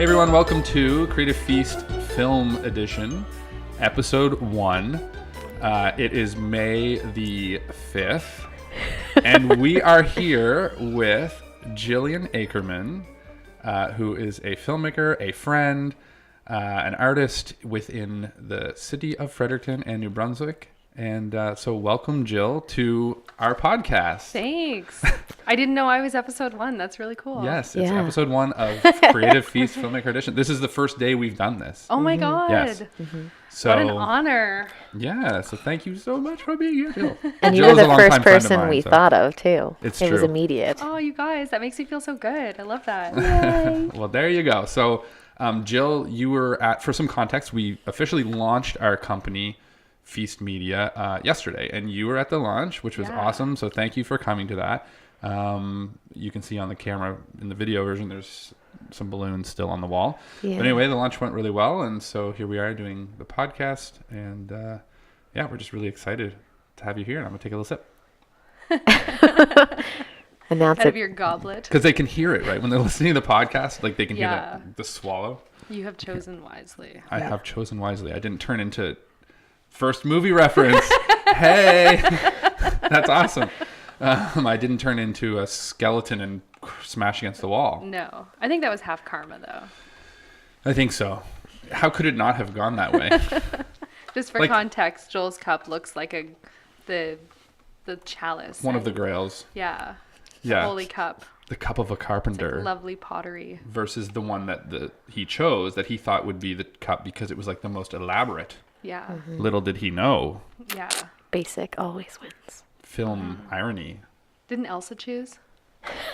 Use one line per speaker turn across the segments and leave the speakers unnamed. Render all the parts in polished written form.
Hey everyone, welcome to Creative Feast Film Edition, Episode 1. It is May the 5th, and we are here with Jillian Acreman, who is a filmmaker, a friend, an artist within the city of Fredericton and New Brunswick. And so welcome, Jill, to our podcast.
Thanks. I didn't know I was episode 1. That's really cool.
Yes, it's episode 1 of Creative Feast Filmmaker Edition. This is the first day we've done this.
Oh my God.
Yes. So,
what an honor.
Yeah, so thank you so much for being here, Jill.
And you
Jill's
were
a
the first
longtime friend of
person
mine,
we
so
thought of, too.
It's
It was
true.
immediate.
Oh, you guys, that makes me feel so good. I love that.
Well, there you go. So, Jill, you were for some context, we officially launched our company, Feast Media, yesterday, and you were at the launch, which was awesome. So thank you for coming to that. You can see on the camera in the video version, there's some balloons still on the wall.
Yeah.
But anyway, the launch went really well, and so here we are doing the podcast, and yeah, we're just really excited to have you here. And I'm gonna take a little sip
Announce
Out of
it.
your goblet.
because they can hear it, right? When they're listening to the podcast, like they can hear the swallow.
You have chosen wisely.
I have chosen wisely. I didn't turn into first movie reference. Hey, that's awesome. I didn't turn into a skeleton and smash against the wall.
No. I think that was half karma, though.
I think so. How could it not have gone that way?
Just for context, Joel's cup looks like the chalice.
One of the grails.
Yeah.
Yeah.
Holy cup.
The cup of a carpenter.
Like lovely pottery.
Versus the one that he chose that he thought would be the cup because it was like the most elaborate.
Yeah.
Mm-hmm.
Little did he know.
Yeah.
Basic always wins.
Film irony.
Didn't Elsa choose?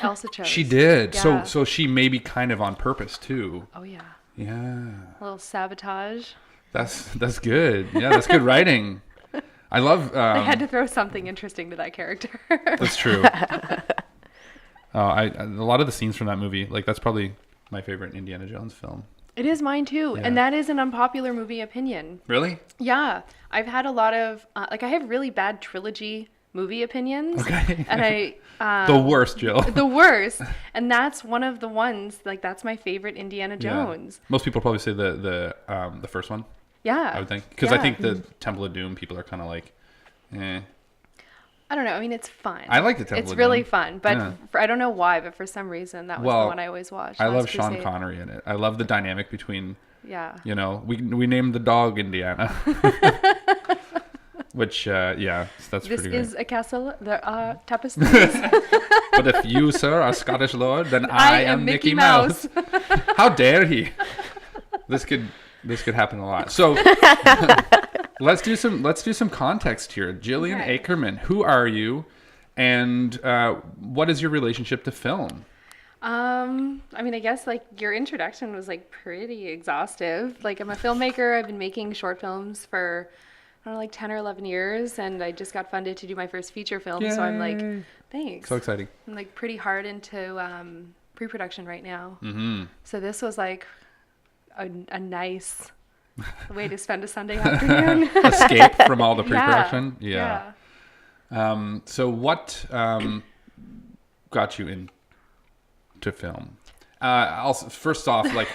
Elsa chose.
She did.
Yeah.
So she may be kind of on purpose too.
Oh, yeah.
Yeah.
A little sabotage.
That's good. Yeah, that's good writing. I love.
I had to throw something interesting to that character.
That's true. A lot of the scenes from that movie, like that's probably my favorite Indiana Jones film.
It is mine too.
Yeah.
And that is an unpopular movie opinion.
Really?
Yeah. I've had a lot of, I have really bad trilogy movie opinions.
Okay.
And
The worst, Jill.
the worst. And that's one of the ones, like that's my favorite Indiana Jones.
Yeah. Most people probably say the first one.
Yeah.
I would think because I think the Temple of Doom people are kind of like, eh.
I don't know. I mean, it's fun.
I like the Temple of Doom.
It's really fun. But
Yeah.
I don't know why, but for some reason, that was the one I always watched.
I
Last
love Sean
Crusade.
Connery in it. I love the dynamic between.
Yeah.
You know, we named the dog Indiana. Which, yeah, that's
This
pretty great.
is a castle. There are tapestries.
But if you, sir, are Scottish Lord, then I am Mickey Mouse. How dare he? This could happen a lot. So let's do some context here. Jillian
Okay.
Acreman, who are you, and what is your relationship to film?
I mean, I guess like your introduction was like pretty exhaustive. Like I'm a filmmaker. I've been making short films for I don't know, like 10 or 11 years, and I just got funded to do my first feature film. So I'm like,
Yay.
thanks.
So exciting.
I'm like pretty hard into pre-production right now.
Mm-hmm.
So this was like a nice way to spend a Sunday afternoon.
Escape from all the
Yeah.
pre-production.
Yeah.
So what got you into film? First off, like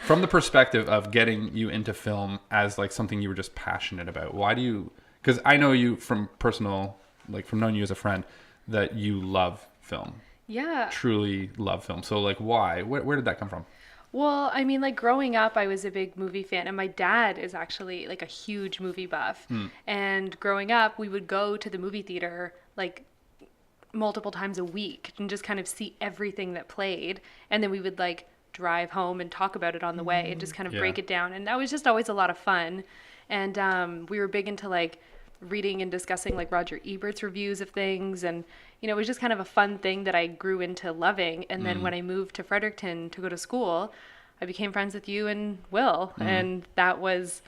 from the perspective of getting you into film as like something you were just passionate about. Why do you? Because I know you from personal, like from knowing you as a friend, that you love film.
Yeah.
Truly love film. So like, why? Where did that come from?
Well, I mean, like growing up, I was a big movie fan, and my dad is actually like a huge movie buff. And growing up, we would go to the movie theater like multiple times a week and just kind of see everything that played. And then we would like drive home and talk about it on the way and just kind of break it down. And that was just always a lot of fun. And we were big into like reading and discussing like Roger Ebert's reviews of things. And, you know, it was just kind of a fun thing that I grew into loving. And then when I moved to Fredericton to go to school, I became friends with you and Will. And that was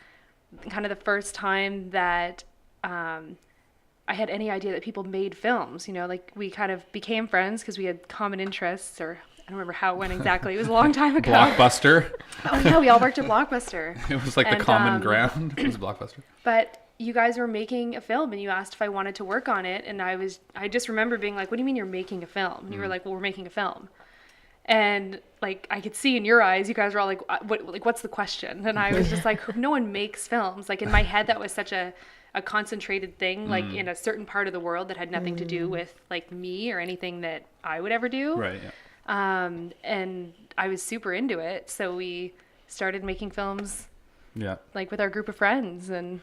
kind of the first time that I had any idea that people made films. You know, like we kind of became friends because we had common interests, or I don't remember how it went exactly. It was a long time ago.
Blockbuster.
Oh yeah, we all worked at Blockbuster.
It was like the common ground. It was Blockbuster.
But you guys were making a film and you asked if I wanted to work on it. And I just remember being like, what do you mean you're making a film? And you were like, well, we're making a film. And like I could see in your eyes, you guys were all like, what's the question? And I was just like, no one makes films. Like in my head, that was such a concentrated thing, like in a certain part of the world that had nothing to do with like me or anything that I would ever do.
Right. Yeah.
And I was super into it. So we started making films
Yeah.
like with our group of friends. And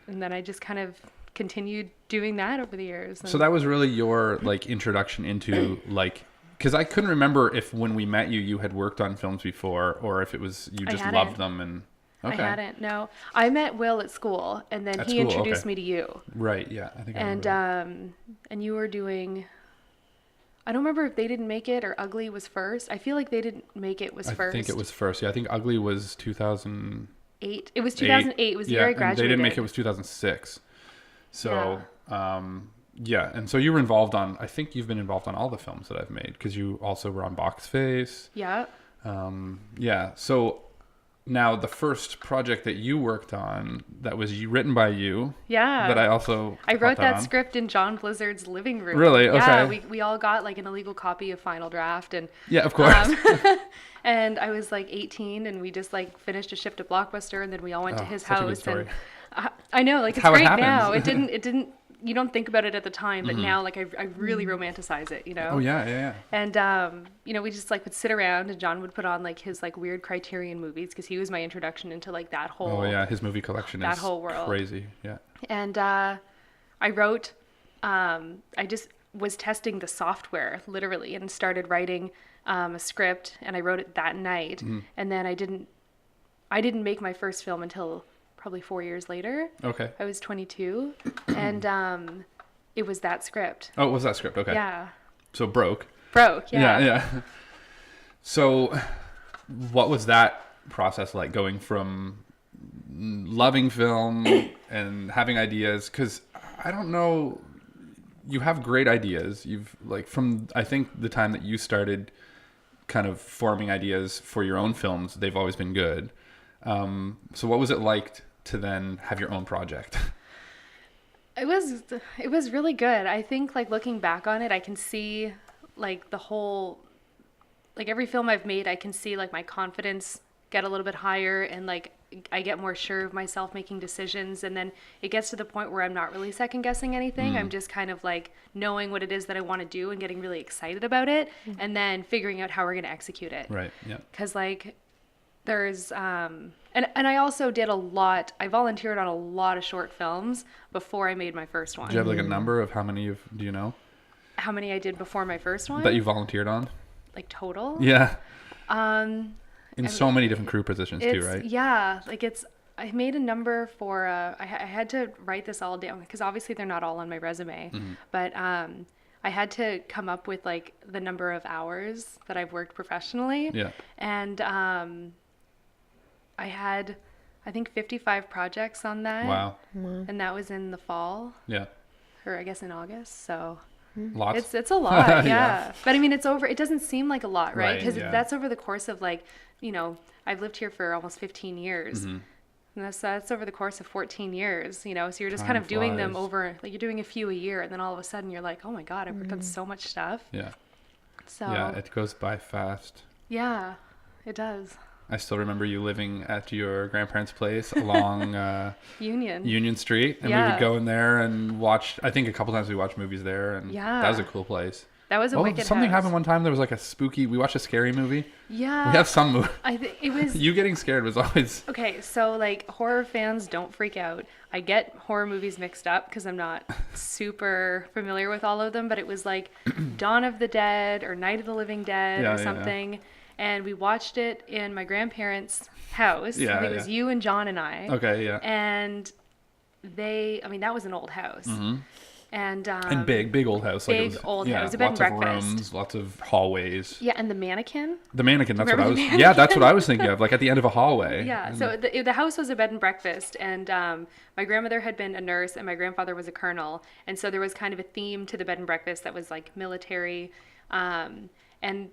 then I just kind of continued doing that over the years.
So that was really your like introduction into like, because I couldn't remember if when we met you had worked on films before or if it was you just loved them and. Okay.
I hadn't. No, I met Will at school, and then he introduced me to you.
Right. Yeah. I think. I
remember. And you were doing. I don't remember if They Didn't Make It or Ugly was first. I feel like They Didn't Make It was first.
I think it was first. Yeah. I think Ugly was 2008.
It was 2008. It was the year I graduated.
They Didn't Make It was 2006. So. Yeah. And so you were involved on. I think you've been involved on all the films that I've made because you also were on Box Face.
Yeah.
Yeah. So. Now, the first project that you worked on that was written by you.
Yeah.
That I
wrote that script in John Blizzard's living room.
Really? Okay.
Yeah, we all got like an illegal copy of Final Draft. And
yeah, of course.
And I was like 18 and we just like finished a shift at Blockbuster and then we all went to his house. And I know, like it's great now. It didn't, you don't think about it at the time, but now like I really romanticize it, you know?
Oh yeah, yeah,
yeah. And, you know, we just like would sit around and John would put on like his like weird Criterion movies because he was my introduction into like that whole.
Oh yeah, his movie collection
that
is
whole world.
Crazy, yeah.
And I wrote, I just was testing the software literally and started writing a script and I wrote it that night. And then I didn't make my first film until probably 4 years later.
Okay.
I was 22 and it was that script.
Oh, it was that script? Okay.
Yeah.
So broke,
yeah.
Yeah. So what was that process like going from loving film and having ideas? Because I don't know, you have great ideas. You've like from, I think the time that you started kind of forming ideas for your own films, they've always been good. So what was it like to then have your own project?
It was really good. I think like looking back on it, I can see like the whole, like every film I've made, I can see like my confidence get a little bit higher and like I get more sure of myself making decisions. And then it gets to the point where I'm not really second guessing anything. I'm just kind of like knowing what it is that I want to do and getting really excited about it and then figuring out how we're going to execute it.
Right. Yeah.
Cause like there's, and I also did I volunteered on a lot of short films before I made my first one.
Do you have like a number of how many do you know?
How many I did before my first one?
That you volunteered on?
Like total?
Yeah. In so many different crew positions too, right?
Yeah. Like I made a number for, I had to write this all down because obviously they're not all on my resume, but, I had to come up with like the number of hours that I've worked professionally.
Yeah.
And, I had, I think 55 projects on that.
Wow.
And that was in the fall.
Yeah.
Or I guess in August. So
lots.
it's a lot. Yeah.
Yeah.
But I mean, it doesn't seem like a lot, right? Because
yeah.
that's over the course of like, you know, I've lived here for almost 15 years. And that's over the course of 14 years, you know, so you're just kind of doing them over, like you're doing a few a year. And then all of a sudden you're like, oh my God, I've worked on so much stuff.
Yeah.
So
yeah, it goes by fast.
Yeah, it does.
I still remember you living at your grandparents' place along
Union
Street, and we would go in there and watch. I think a couple times we watched movies there, and that was a cool place.
That was a wicked
something
house.
happened one time. There was like a spooky. We watched a scary movie.
Yeah,
we have some movie.
It was
you getting scared was always
okay. So like horror fans, don't freak out. I get horror movies mixed up because I'm not super familiar with all of them. But it was like Dawn of the Dead or Night of the Living Dead or something. Yeah. And we watched it in my grandparents' house.
Yeah,
I think it was you and John and I.
Okay, yeah.
And that was an old house. And
big old house.
Big old house. It was a bed and breakfast.
Lots of rooms, lots of hallways.
Yeah, and the mannequin.
The mannequin, that's what I was. Yeah, that's what I was thinking of, like at the end of a hallway.
Yeah, so the house was a bed and breakfast, and my grandmother had been a nurse, and my grandfather was a colonel, and so there was kind of a theme to the bed and breakfast that was like military. And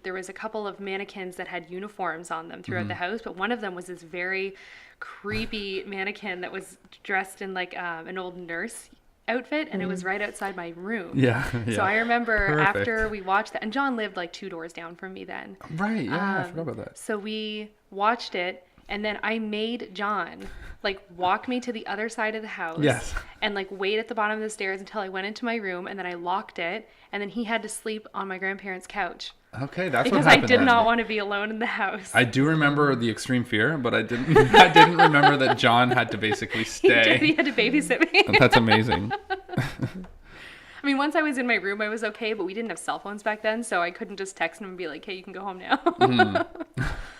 there was a couple of mannequins that had uniforms on them throughout the house, but one of them was this very creepy mannequin that was dressed in like an old nurse outfit, and it was right outside my room.
Yeah.
So I remember
Perfect.
after we watched that, and John lived like 2 doors down from me then.
Right. Yeah. I forgot about that.
So we watched it, and then I made John like walk me to the other side of the house.
Yes.
And like wait at the bottom of the stairs until I went into my room, and then I locked it, and then he had to sleep on my grandparents' couch
Okay, that's
because
what
I
happened.
did
then.
not want to be alone in the house.
I do remember the extreme fear, but I didn't. I didn't remember that John had to basically
He
stay.
had to babysit me.
That's amazing.
I mean, once I was in my room, I was okay, but we didn't have cell phones back then, so I couldn't just text him and be like, "Hey, you can go home now."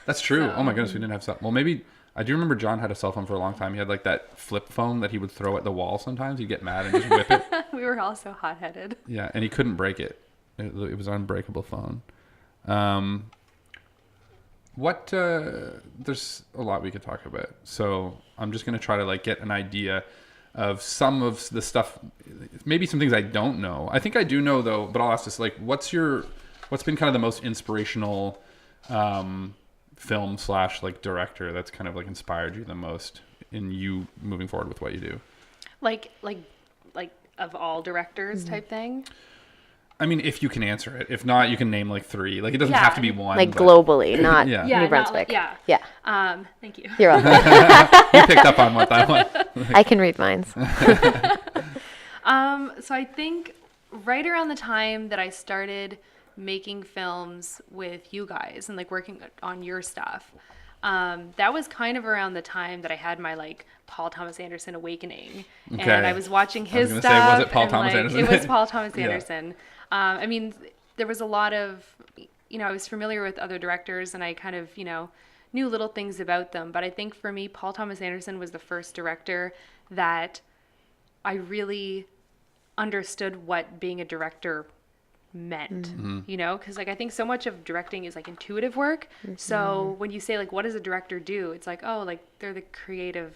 That's true.
So-
Oh my goodness, we didn't have cell. Well, maybe I do remember John had a cell phone for a long time. He had like that flip phone that he would throw at the wall sometimes. He'd get mad and just whip it.
We were all so hot-headed.
Yeah, and he couldn't break it. It was an unbreakable phone. There's a lot we could talk about. So I'm just going to try to like get an idea of some of the stuff, maybe some things I don't know. I think I do know though, but I'll ask this, like, what's been kind of the most inspirational, film / like director that's kind of like inspired you the most in you moving forward with what you do?
Like of all directors type thing.
I mean, if you can answer it. If not, you can name like 3. Like, it doesn't
Yeah.
have to be one.
Like
but
globally, not
Yeah.
Yeah,
New
not
Brunswick.
like-
Yeah.
Thank you.
You're welcome.
You picked up on what that one.
I can read minds.
So I think right around the time that I started making films with you guys and like working on your stuff, that was kind of around the time that I had my like Paul Thomas Anderson awakening,
Okay.
and I was watching his
gonna
stuff.
say, was it Paul
and,
Thomas
like,
Anderson?
It was Paul Thomas
Yeah.
Anderson. I mean, there was a lot of, I was familiar with other directors, and I kind of, knew little things about them. But I think for me, Paul Thomas Anderson was the first director that I really understood what being a director meant, because like I think so much of directing is like intuitive work. So when you say like, what does a director do? It's like, oh, like they're the creative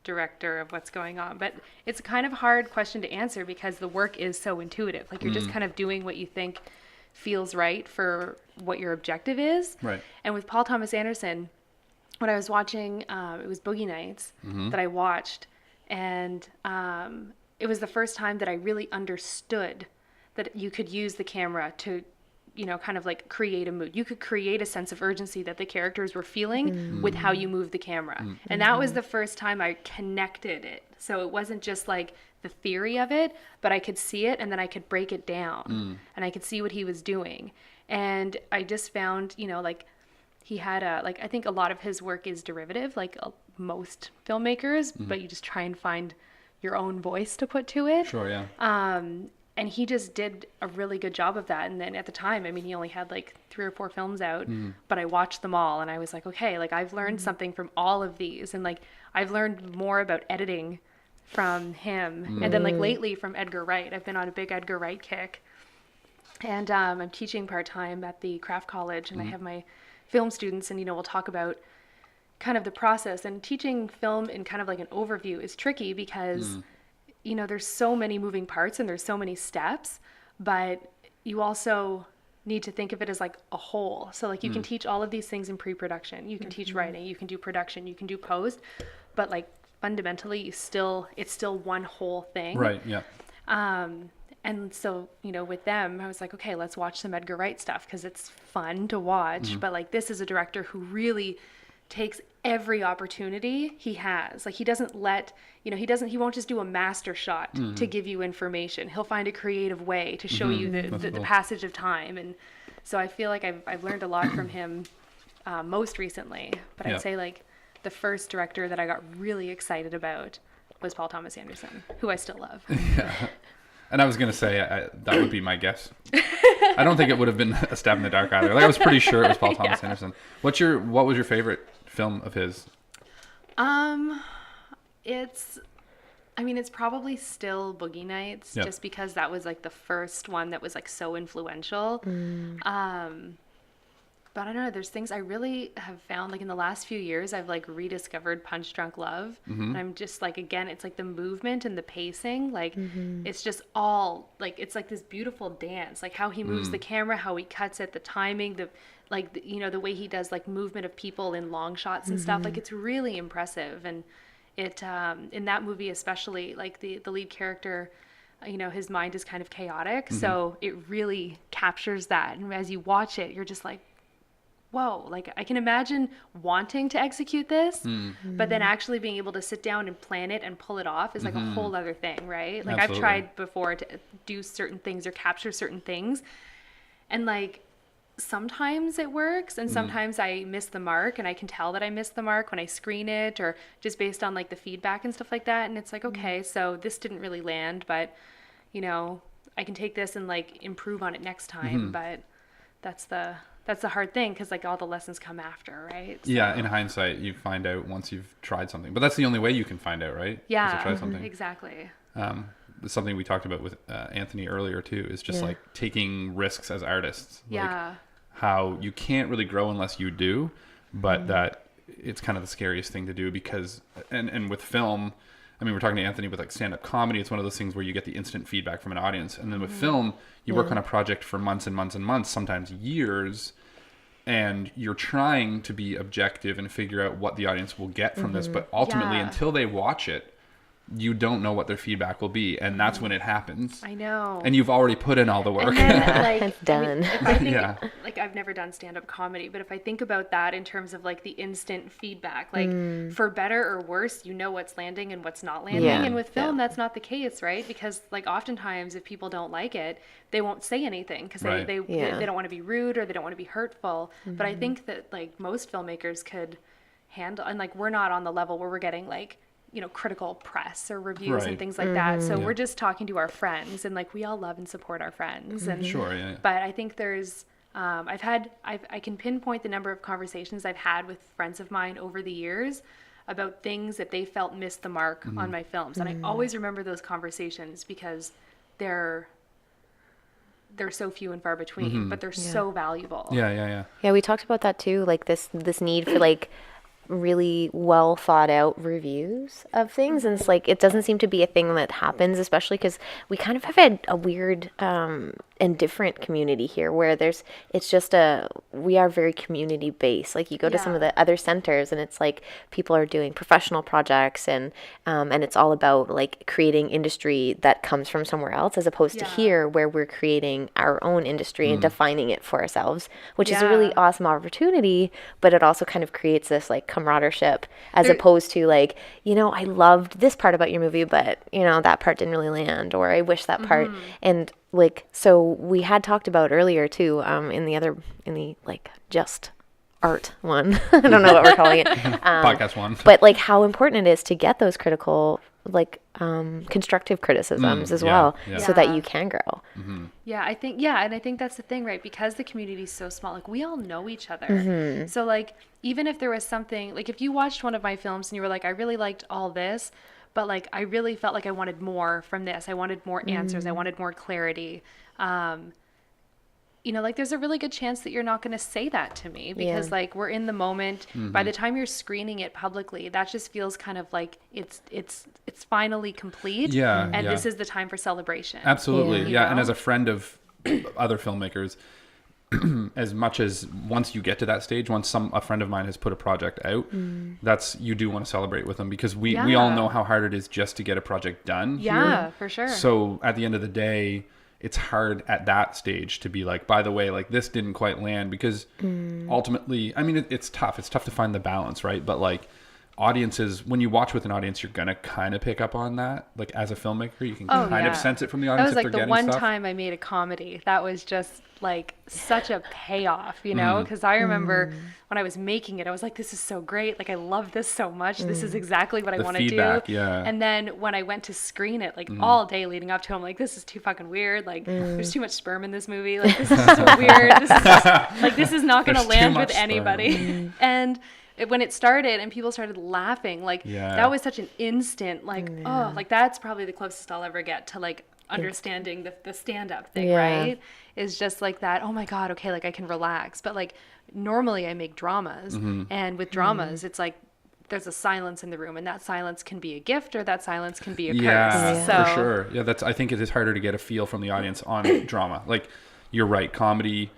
director of what's going on. But it's a kind of hard question to answer because the work is so intuitive. Like you're just kind of doing what you think feels right for what your objective is.
Right.
And with Paul Thomas Anderson, when I was watching, it was Boogie Nights that I watched, and it was the first time that I really understood that you could use the camera to, kind of like create a mood. You could create a sense of urgency that the characters were feeling with how you move the camera. And that was the first time I connected it. So it wasn't just like the theory of it, but I could see it and then I could break it down and I could see what he was doing. And I just found, like he had I think a lot of his work is derivative, like most filmmakers, but you just try and find your own voice to put to it.
Sure, yeah.
And he just did a really good job of that. And then at the time, I mean, he only had like 3 or 4 films out, but I watched them all and I was like, okay, like I've learned something from all of these. And like, I've learned more about editing from him. And then like lately from Edgar Wright, I've been on a big Edgar Wright kick. And I'm teaching part-time at the craft college and I have my film students and, we'll talk about kind of the process. And teaching film in kind of like an overview is tricky because there's so many moving parts and there's so many steps, but you also need to think of it as like a whole. So like you can teach all of these things in pre-production. You can teach writing, you can do production, you can do post, but like fundamentally it's still one whole thing.
Right, yeah.
And so, with them, I was like, okay, let's watch some Edgar Wright stuff because it's fun to watch. But like, this is a director who really takes every opportunity he has. Like he doesn't he won't just do a master shot to give you information. He'll find a creative way to show you the passage of time. And so I feel like I've learned a lot from him most recently. But
Yeah.
I'd say like the first director that I got really excited about was Paul Thomas Anderson, who I still love.
And I was going to say, that would be my guess. I don't think it would have been a stab in the dark either. Like I was pretty sure it was Paul Thomas Anderson. What was your favorite film of his?
It's probably still Boogie Nights, just because that was like the first one that was like so influential. But I don't know, there's things I really have found like in the last few years, I've like rediscovered Punch Drunk Love. And I'm just like, again, it's like the movement and the pacing, like it's just all like, it's like this beautiful dance, like how he moves the camera, how he cuts it, the timing, the way he does like movement of people in long shots and stuff, like it's really impressive. And it in that movie especially, like the lead character his mind is kind of chaotic. So it really captures that. And as you watch it, you're just like, whoa, like I can imagine wanting to execute this, but then actually being able to sit down and plan it and pull it off is like a whole other thing, right? Like
Absolutely.
I've tried before to do certain things or capture certain things, and like sometimes it works and sometimes I miss the mark, and I can tell that I missed the mark when I screen it, or just based on like the feedback and stuff like that. And it's like, okay, so this didn't really land, but I can take this and like improve on it next time. But that's the hard thing, because like all the lessons come after, right? So,
Yeah, in hindsight, you find out once you've tried something. But that's the only way you can find out, right?
yeah,
Is to try something.
exactly.
Something we talked about with Anthony earlier too is just like taking risks as artists. Like
Yeah.
how you can't really grow unless you do, but that it's kind of the scariest thing to do because, and with film, I mean, we're talking to Anthony with like stand-up comedy. It's one of those things where you get the instant feedback from an audience. And then with film, you work on a project for months and months and months, sometimes years, and you're trying to be objective and figure out what the audience will get from this. But ultimately,
Yeah.
until they watch it, you don't know what their feedback will be. And that's when it happens.
I know.
And you've already put in all the work.
And then, like,
It's done.
if I think,
Yeah.
like I've never done stand-up comedy, but if I think about that in terms of like the instant feedback, like for better or worse, what's landing and what's not landing.
Yeah.
And with film, that's not the case, right? Because like oftentimes if people don't like it, they won't say anything because
Right.
they
Yeah.
don't want to be rude or they don't want to be hurtful. But I think that like most filmmakers could handle, and like we're not on the level where we're getting like, critical press or reviews
Right.
and things like that. So
Yeah.
we're just talking to our friends, and like we all love and support our friends. And
Sure, yeah.
but I think there's, I can pinpoint the number of conversations I've had with friends of mine over the years about things that they felt missed the mark on my films. And I always remember those conversations because they're so few and far between, but they're so valuable.
Yeah.
Yeah, we talked about that too, like this need for like really well thought out reviews of things, and it's like it doesn't seem to be a thing that happens, especially because we kind of have a weird and different community here where we are very community based. Like you go to some of the other centers and it's like people are doing professional projects and it's all about like creating industry that comes from somewhere else, as opposed to here where we're creating our own industry and defining it for ourselves, which is a really awesome opportunity, but it also kind of creates this like camaraderie as opposed to like, I loved this part about your movie, but that part didn't really land, or I wish that part. And like, so we had talked about earlier too, in the like just art one, I don't know what we're calling it,
Podcast one.
but like how important it is to get those critical, like constructive criticisms as well, so that you can grow.
Yeah, I think that's the thing, right? Because the community is so small, like we all know each other. So like, even if there was something, like if you watched one of my films and you were like, I really liked all this, but like, I really felt like I wanted more from this. I wanted more answers. I wanted more clarity. Like there's a really good chance that you're not going to say that to me because like we're in the moment. By the time you're screening it publicly, that just feels kind of like it's finally complete.
Yeah,
And
yeah.
this is the time for celebration.
Absolutely.
You
Yeah. And
know?
as a friend of other filmmakers, as much as once you get to that stage, once a friend of mine has put a project out, you do want to celebrate with them, because we all know how hard it is just to get a project done.
Yeah,
here.
for sure.
So at the end of the day, it's hard at that stage to be like, by the way, like this didn't quite land, because ultimately, I mean, it's tough. It's tough to find the balance, right? But like audiences, when you watch with an audience, you're going to kind of pick up on that. Like as a filmmaker, you can kind of sense it from the
That
audience
was
if
like
they're
the
getting
one
stuff.
time I made a comedy. That was just like such a payoff, because I remember when I was making it, I was like, this is so great. Like, I love this so much. This is exactly what I
The
want to do.
feedback, yeah.
And then when I went to screen it, like all day leading up to it, I'm like, this is too fucking weird. Like, there's too much sperm in this movie. Like, this is so weird. This is just, like, this is not going to
There's too
land
much
with
sperm.
anybody. And when it started and people started laughing, like that was such an instant, like, oh, like that's probably the closest I'll ever get to like understanding the stand-up thing, right? Is just like that, oh my God, okay, like I can relax. But like normally I make dramas, and with dramas it's like there's a silence in the room, and that silence can be a gift or that silence can be a curse. So
For sure. Yeah, I think it is harder to get a feel from the audience on drama. Like, you're right, comedy,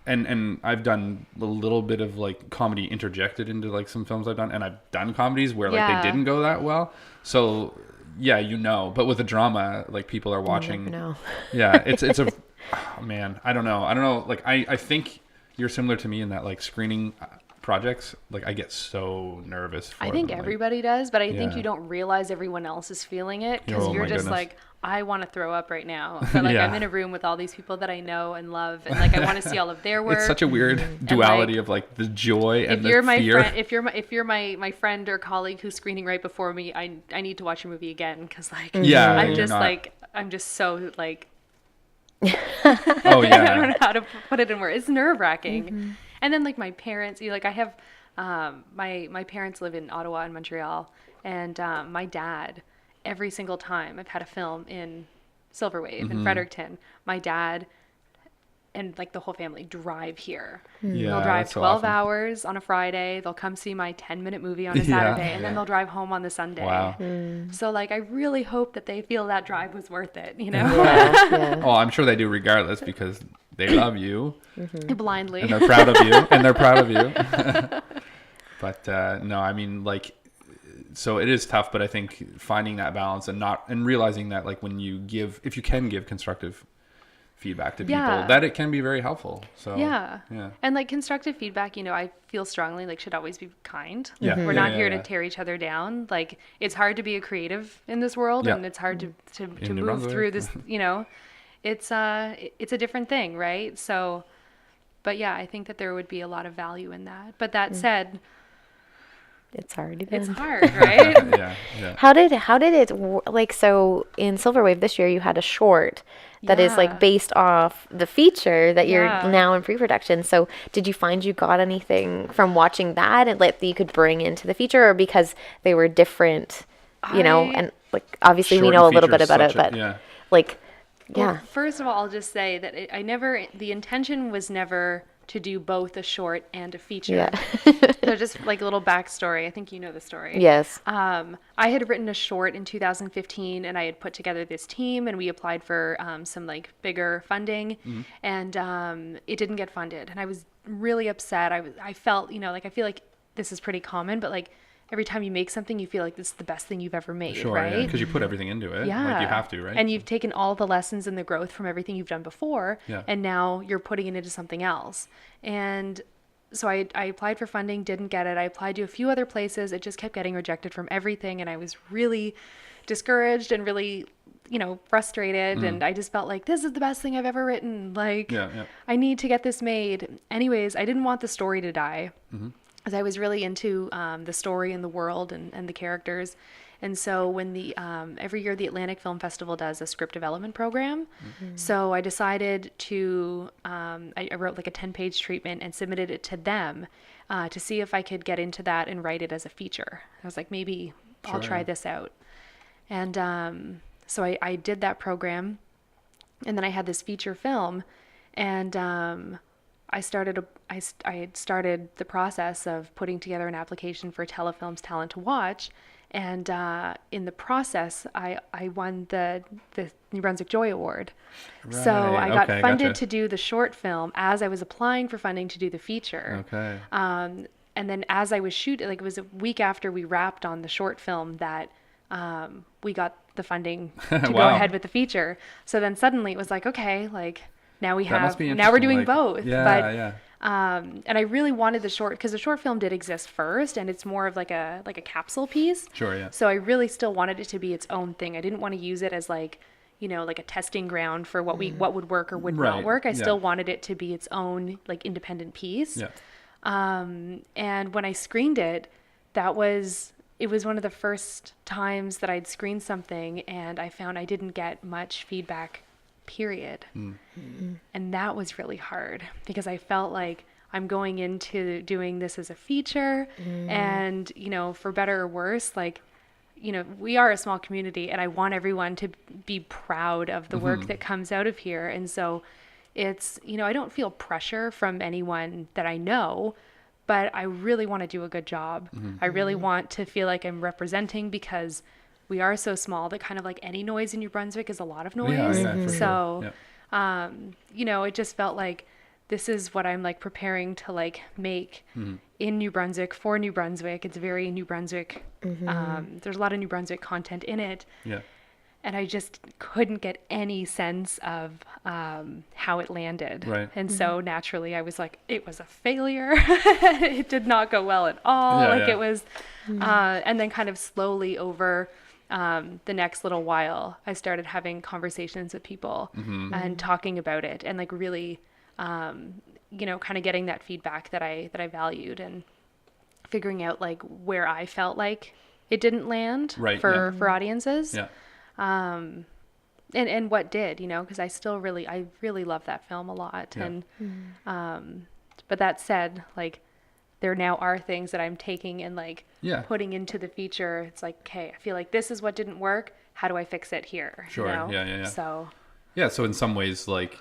and I've done a little bit of like comedy interjected into like some films I've done, and I've done comedies where like they didn't go that well. So yeah, but with a drama, like people are watching.
No.
Yeah, it's a oh, man, I don't know. Like I think you're similar to me in that like screening projects, like I get so nervous for
I think
them,
everybody does, but I think
yeah.
you don't realize everyone else is feeling it because
Oh,
you're
my
just
goodness.
like, I want to throw up right now. But like
Yeah.
I'm in a room with all these people that I know and love, and like I want to see all of their work.
It's such a weird
And,
duality
like,
of like the joy and
if
the
you're my
fear.
friend, if you're my friend or colleague who's screening right before me, I need to watch your movie again because like
Yeah,
I'm
you're
just
not-
like I'm just so like
Oh
I don't
yeah.
know how to put it in words. It's nerve wracking. And then like my parents, you know, like I have my parents live in Ottawa and Montreal, and my dad, every single time I've had a film in Silver Wave in Fredericton, my dad and like the whole family drive here.
Yeah,
They'll drive
that's so
12
awesome.
hours on a Friday. They'll come see my 10-minute movie on a
Yeah,
Saturday, and then
yeah.
they'll drive home on the Sunday.
Wow.
So like I really hope that they feel that drive was worth it, you know?
Yeah.
Oh, I'm sure they do regardless because they love you
Blindly.
and they're proud of you and they're proud of you. But no, I mean like, so it is tough, but I think finding that balance and realizing that like when you if you can give constructive feedback to people,
Yeah.
that it can be very helpful. So
Yeah.
yeah.
And like constructive feedback, you know, I feel strongly like should always be kind.
Yeah.
We're
Yeah,
not
yeah,
here
yeah.
to tear each other down. Like it's hard to be a creative in this world,
Yeah.
and it's hard to
In New
move
Brunswick.
through this, you know. It's a different thing, right? So but yeah, I think that there would be a lot of value in that. But that said,
It's already
it's
done.
hard, right?
Yeah. Yeah.
How did it like, so in Silver Wave this year you had a short that is
Yeah.
like based off the feature that you're
Yeah.
now in pre-production. So did you find you got anything from watching that and like that you could bring into the feature, or because they were different, you know,
I-
and like obviously we
Short
know a
and
little bit
feature
about
is
it,
such a-
but
yeah.
like
Well,
yeah.
first of all, I'll just say that the intention was never to do both a short and a feature.
Yeah.
So just like a little backstory. I think you know the story.
Yes.
I had written a short in 2015, and I had put together this team, and we applied for some like bigger funding, and it didn't get funded, and I was really upset. I felt, you know, like I feel like this is pretty common, but like every time you make something, you feel like this is the best thing you've ever made,
Sure.
right?
Because you put everything into it.
Yeah.
Like you have to, right?
And you've taken all the lessons and the growth from everything you've done before,
Yeah.
and now you're putting it into something else. And so I applied for funding, didn't get it. I applied to a few other places. It just kept getting rejected from everything. And I was really discouraged and really, you know, frustrated. And I just felt like this is the best thing I've ever written. Like,
Yeah, yeah.
I need to get this made. Anyways, I didn't want the story to die. Because I was really into the story and the world and the characters. And so when the every year the Atlantic Film Festival does a script development program, so I decided to I wrote like a 10-page treatment and submitted it to them to see if I could get into that and write it as a feature. I was like, maybe I'll try this out. And so I did that program, and then I had this feature film, and I had started the process of putting together an application for Telefilm's Talent to Watch, and in the process, I won the New Brunswick Joy Award. So I
Right,
got
okay,
funded
gotcha.
to do the short film as I was applying for funding to do the feature.
Okay.
And then as I was shooting, like it was a week after we wrapped on the short film that we got the funding to go
Wow.
ahead with the feature. So then suddenly it was like, okay, like now we
That must
have,
be
now we're
interesting,
doing
like-
both.
Yeah,
But
yeah.
and I really wanted the short because the short film did exist first, and it's more of like a capsule piece.
Sure, yeah.
So I really still wanted it to be its own thing. I didn't want to use it as like, you know, like a testing ground for what would work or would not
Right,
work. I
yeah.
still wanted it to be its own like independent piece.
Yeah.
And when I screened it, it was one of the first times that I'd screened something, and I found I didn't get much feedback, period. And that was really hard because I felt like I'm going into doing this as a feature, and, you know, for better or worse, like, you know, we are a small community, and I want everyone to be proud of the work that comes out of here. And so it's, you know, I don't feel pressure from anyone that I know, but I really want to do a good job. I really want to feel like I'm representing, because we are so small that kind of like any noise in New Brunswick is a lot of noise.
Yeah, for
So,
sure. Yeah.
you know, it just felt like this is what I'm like preparing to like make in New Brunswick for New Brunswick. It's very New Brunswick. There's a lot of New Brunswick content in it.
Yeah.
And I just couldn't get any sense of how it landed.
Right.
And so naturally I was like, it was a failure. It did not go well at all.
Yeah,
It was, and then kind of slowly over the next little while, I started having conversations with people and talking about it and like really, you know, kind of getting that feedback that I valued and figuring out like where I felt like it didn't land for audiences.
Yeah.
And what did, you know, because I really love that film a lot.
Yeah.
And, but that said, like, there now are things that I'm taking and like putting into the feature. It's like, okay, I feel like this is what didn't work. How do I fix it here?
Sure.
You know?
Yeah.
So.
Yeah. So in some ways, like,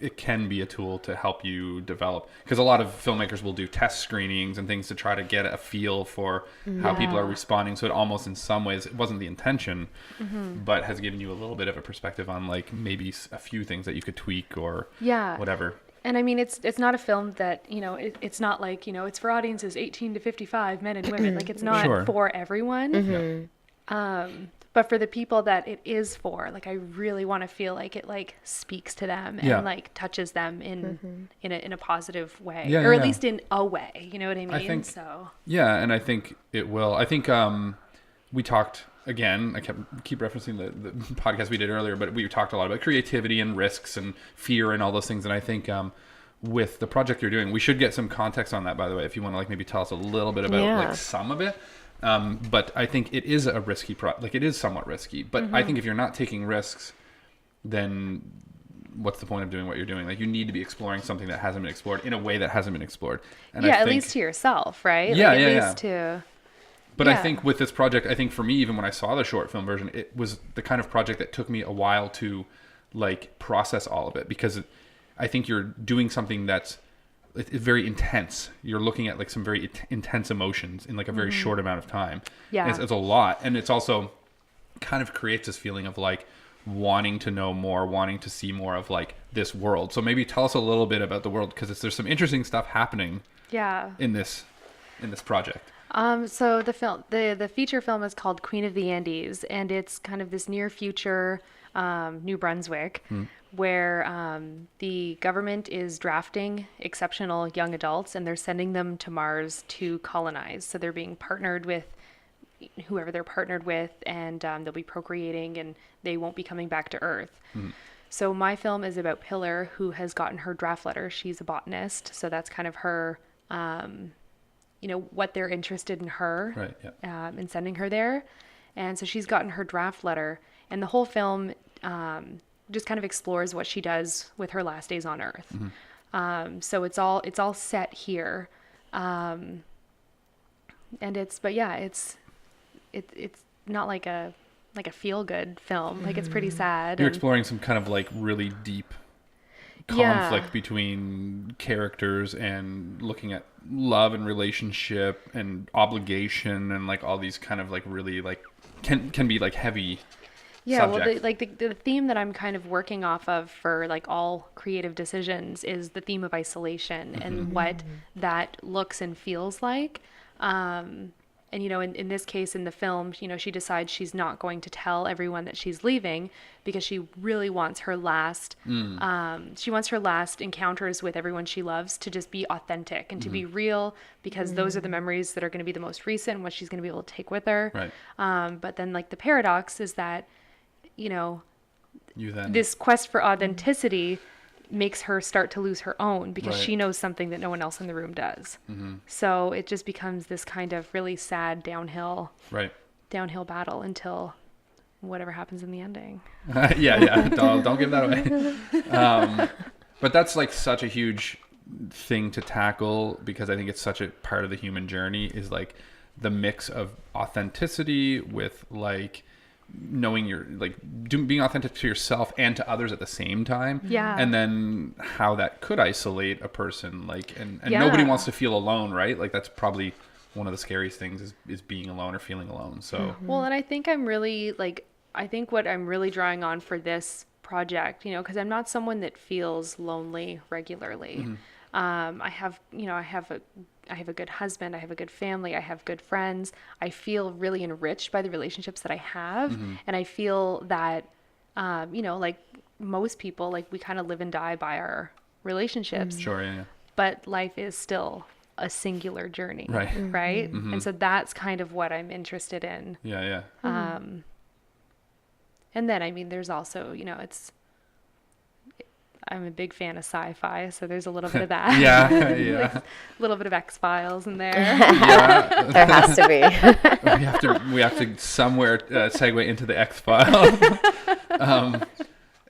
it can be a tool to help you develop, because a lot of filmmakers will do test screenings and things to try to get a feel for how people are responding. So it almost, in some ways, it wasn't the intention, but has given you a little bit of a perspective on like maybe a few things that you could tweak or whatever.
And I mean, it's not a film that, you know, it's not like, you know, it's for audiences 18 to 55, men and women. Like, it's not for everyone. But for the people that it is for, like, I really want to feel like it like speaks to them and like touches them in a positive way, or at least in a way. You know what I mean?
I think,
so.
Yeah, and I think it will. I think we talked again. I keep referencing the podcast we did earlier, but we talked a lot about creativity and risks and fear and all those things. And I think with the project you're doing, we should get some context on that. By the way, if you want to like maybe tell us a little bit about like some of it. But I think it is a risky like it is somewhat risky, but I think if you're not taking risks, then what's the point of doing what you're doing? Like, you need to be exploring something that hasn't been explored in a way that hasn't been explored. And
at least to yourself, right?
Yeah,
like, at least to.
But I think with this project, I think for me, even when I saw the short film version, it was the kind of project that took me a while to like process all of it, because I think you're doing something that's it's very intense. You're looking at like some very intense emotions in like a very short amount of time. Yeah. It's a lot. And it's also kind of creates this feeling of like wanting to know more, wanting to see more of like this world. So maybe tell us a little bit about the world, because there's some interesting stuff happening in this project.
So the feature film is called Queen of the Andes, and it's kind of this near future New Brunswick, where the government is drafting exceptional young adults and they're sending them to Mars to colonize. So they're being partnered with whoever they're partnered with, and they'll be procreating, and they won't be coming back to Earth. So my film is about Pillar, who has gotten her draft letter. She's a botanist, so that's kind of her, you know, what they're interested in her, in sending her there. And so she's gotten her draft letter, and the whole film just kind of explores what she does with her last days on Earth. So it's all set here, and it's not like a feel good film. Like, it's pretty sad.
You're exploring some kind of like really deep conflict between characters and looking at love and relationship and obligation and like all these kind of like really like can be like heavy.
Yeah, subject. Well, the theme that I'm kind of working off of for like all creative decisions is the theme of isolation and what that looks and feels like. And, you know, in this case, in the film, you know, she decides she's not going to tell everyone that she's leaving, because she really wants her last, encounters with everyone she loves to just be authentic and to be real, because those are the memories that are going to be the most recent, what she's going to be able to take with her.
Right.
But then like the paradox is that, you know, this quest for authenticity makes her start to lose her own, because she knows something that no one else in the room does. So it just becomes this kind of really sad downhill battle until whatever happens in the ending. Don't
give that away. But that's like such a huge thing to tackle, because I think it's such a part of the human journey, is like the mix of authenticity with like knowing you're like being authentic to yourself and to others at the same time. And then how that could isolate a person, like, and nobody wants to feel alone, right? Like, that's probably one of the scariest things is being alone or feeling alone. So
well, and I think what I'm really drawing on for this project, you know, because I'm not someone that feels lonely regularly. I have, you know, I have a good husband, I have a good family, I have good friends. I feel really enriched by the relationships that I have. And I feel that, you know, like most people, like we kind of live and die by our relationships.
Sure, yeah.
But life is still a singular journey.
Right.
Right. And so that's kind of what I'm interested in.
Yeah.
And then, I mean, there's also, you know, I'm a big fan of sci-fi, so there's a little bit of that.
Yeah.
Like, a little bit of X-Files in there.
Yeah.
There has to be.
we have to somewhere segue into the X-Files.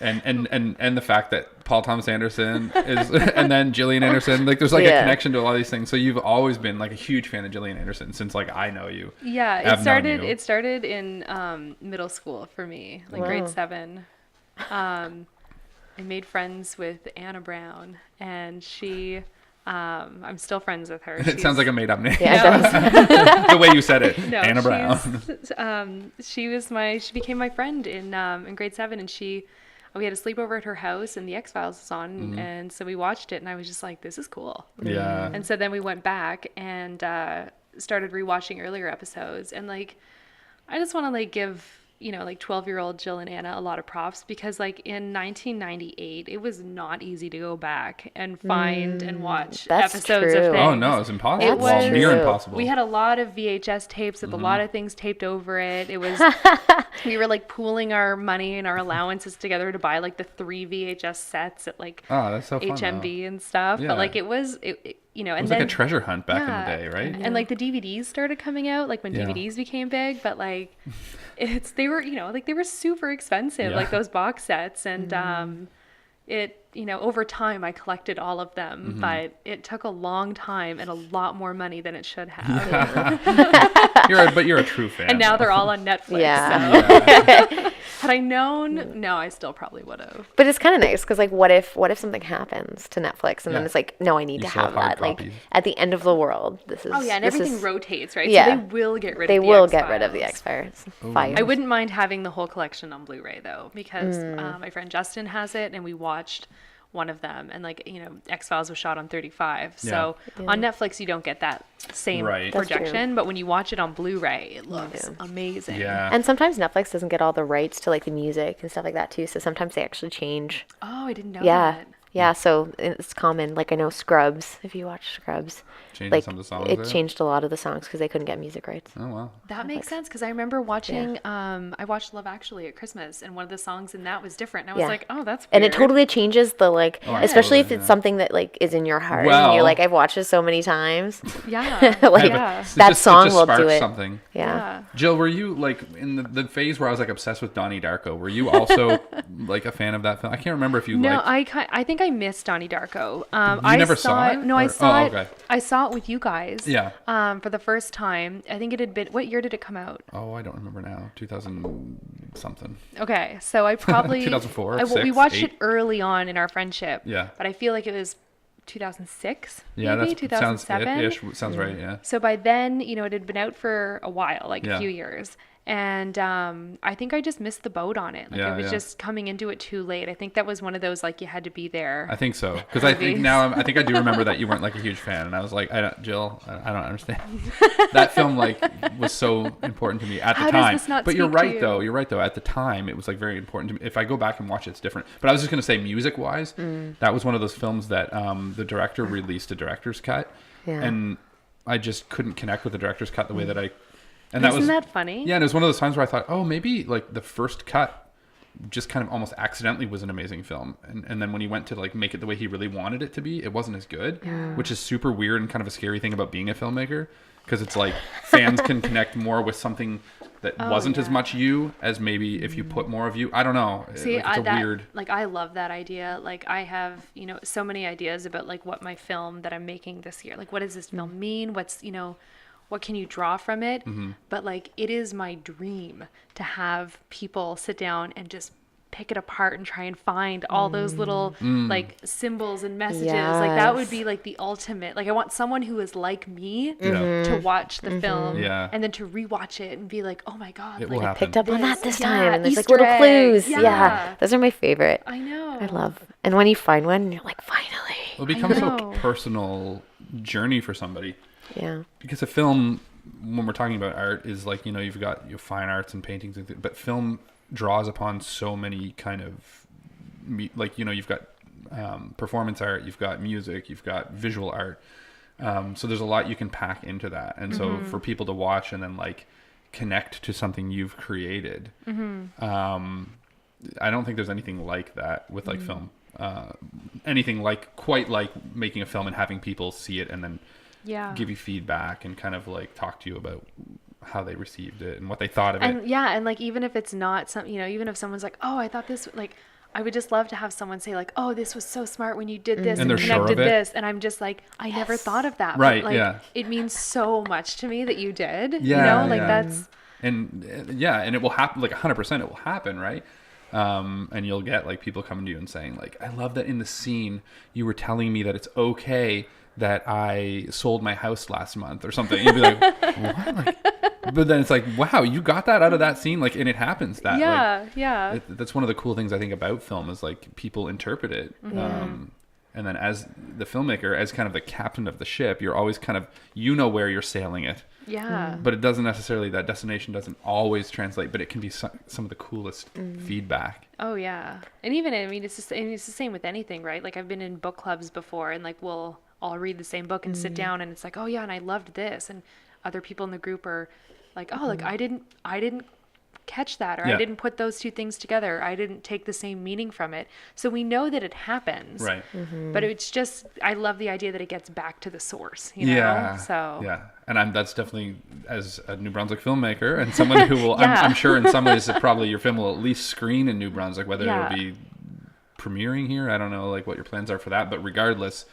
And the fact that Paul Thomas Anderson is, and then Jillian Anderson, like there's like a connection to a lot of these things. So you've always been like a huge fan of Jillian Anderson since like I know you.
Yeah, it started in middle school for me, like grade 7. I made friends with Anna Brown, and she, I'm still friends with her.
It sounds like a made-up name.
Yeah, it does.
The way you said it,
No,
Anna Brown.
she became my friend in grade 7, and we had a sleepover at her house, and the X-Files was on, and so we watched it, and I was just like, this is cool.
Yeah.
And so then we went back and started rewatching earlier episodes, and like, I just want to like give, you know, like 12-year-old Jill and Anna a lot of props, because like in 1998, it was not easy to go back and find and watch
That's
episodes
true.
of things.
Oh no, it's impossible.
It was
near
true.
impossible.
We had a lot of VHS tapes with a lot of things taped over it. It was, we were like pooling our money and our allowances together to buy like the 3 VHS sets at like
that's so fun,
HMV and stuff.
Yeah.
But like it was, you know,
It
and
was
then
like a treasure hunt back
yeah,
in the day, right?
and like the DVDs started coming out, like when
Yeah.
DVDs became big, but like they were, you know, like they were super expensive,
Yeah.
like those box sets, and you know, over time I collected all of them, but it took a long time and a lot more money than it should have.
You're a true fan.
And now
though.
they're all on Netflix.
Yeah.
So. Had I known, no, I still probably would have.
But it's kind of nice because, like, what if something happens to Netflix and then
Yeah.
it's like, no, I need
You
to
still
have
have hard
that. Like,
copies.
at the end of the world, this is.
Oh yeah, and
this
everything
is-
rotates, right?
Yeah.
So they will get rid
They
of the
will get rid of the
X-Files.
X-Files. Files.
I wouldn't mind having the whole collection on Blu-ray though, because my friend Justin has it, and we watched one of them, and like, you know, X-Files was shot on 35, so on Netflix you don't get that same
Right. That's
true.
projection, but when you watch it on Blu-ray, it looks amazing.
Yeah.
And sometimes Netflix doesn't get all the rights to like the music and stuff like that too. So sometimes they actually change.
Oh, I didn't know
Yeah.
that.
Yeah, so it's common. Like I know Scrubs, if you watch Scrubs,
Changing
like
some of the songs
it
there?
changed a lot of the songs because they couldn't get music rights.
Oh wow.
That makes sense, because I remember watching, I watched Love Actually at Christmas, and one of the songs in that was different, and I was
Yeah.
like, oh, that's weird.
And it totally changes the like, especially if
absolutely,
it's something that like is in your heart and
Well-
you're like, I've watched this so many times.
Yeah.
Like,
yeah.
It
That
just
song will do
sparks
it.
something.
Yeah.
Yeah.
Jill, were you like in the phase where I was like obsessed with Donnie Darko? Were you also like a fan of that film? I can't remember if you
No,
liked.
I think I missed Donnie Darko. I
never saw it?
No, I
Or-
saw
oh,
it.
okay.
I saw it with you guys.
Yeah.
For the first time. I think it had been. What year did it come out?
Oh, I don't remember now. 2000 something.
Okay, so I probably
2004,
we
6,
watched
8.
it early on in our friendship.
Yeah.
But I feel like it was 2006.
Yeah,
maybe
that sounds
2007.
ish. Sounds right. Yeah.
So by then, you know, it had been out for a while, like
Yeah.
a few years. And I think I just missed the boat on it. Like
Yeah,
I was
yeah.
just coming into it too late. I think that was one of those, like, you had to be there.
I think so, because I think
Movies.
now I think I do remember that you weren't like a huge fan, and I was like, Jill, I don't understand. That film like was so important to me at the
How does
time.
this not
But you're
speak to
right
you?
though. You're right though. At the time, it was like very important to me. If I go back and watch it, it's different. But I was just gonna say, music wise, that was one of those films that the director released a director's cut,
Yeah.
and I just couldn't connect with the director's cut the way that I. And
Isn't that funny?
Yeah, and it was one of those times where I thought, oh, maybe like the first cut just kind of almost accidentally was an amazing film. And then when he went to like make it the way he really wanted it to be, it wasn't as good, which is super weird and kind of a scary thing about being a filmmaker, because it's like fans can connect more with something that wasn't as much you as maybe if you put more of you. I don't know.
See,
like, it's weird.
Like, I love that idea. Like, I have, you know, so many ideas about like what my film that I'm making this year, like, what does this film mean? What's, you know, what can you draw from it? But like, it is my dream to have people sit down and just pick it apart and try and find all those little like symbols and messages. Like that would be like the ultimate. Like I want someone who is like me to watch the film and then to rewatch it and be like, oh my God,
It
like
will happen.
Picked up on that this time.
Yeah,
And there's like
Easter
little clues.
eggs.
Yeah. Those are my favorite.
I know.
I love. And when you find one, you're like, finally.
It'll become so
know.
personal journey for somebody.
Yeah.
Because a film, when we're talking about art, is like, you know, you've got your fine arts and paintings, and but film draws upon so many kind of, like, you know, you've got performance art, you've got music, you've got visual art. So there's a lot you can pack into that. And so for people to watch and then like connect to something you've created, I don't think there's anything like that with like film. Anything like quite like making a film and having people see it and then give you feedback and kind of like talk to you about how they received it and what they thought of it.
And like even if it's not some, you know, even if someone's like, oh, I thought this, like, I would just love to have someone say like, oh, this was so smart when you did this and
they're sure
connected
of it.
this, and I'm just like, I never thought of that.
Right,
But, like,
yeah.
it means so much to me that you did.
Yeah,
you know, like
yeah.
that's.
And and it will happen, like 100% it will happen, right? And you'll get like people coming to you and saying like, I love that in the scene you were telling me that it's okay that I sold my house last month or something. You'd be like, what? Like, but then it's like, wow, you got that out of that scene, like, and it happens that. That's one of the cool things I think about film is like people interpret it. And then as the filmmaker, as kind of the captain of the ship, you're always kind of, you know where you're sailing it.
Yeah.
But it doesn't necessarily, that destination doesn't always translate, but it can be some of the coolest feedback.
Oh yeah. And even, I mean, it's the same with anything, right? Like I've been in book clubs before and like we'll all read the same book and sit down and it's like, oh yeah, and I loved this. And other people in the group are like, oh, like I didn't catch that, or I didn't put those two things together. I didn't take the same meaning from it. So we know that it happens.
Right.
But it's just, I love the idea that it gets back to the source, you know? So
And that's definitely, as a New Brunswick filmmaker and someone who will, I'm sure in some ways that probably your film will at least screen in New Brunswick, whether it'll be premiering here. I don't know like what your plans are for that, but regardless,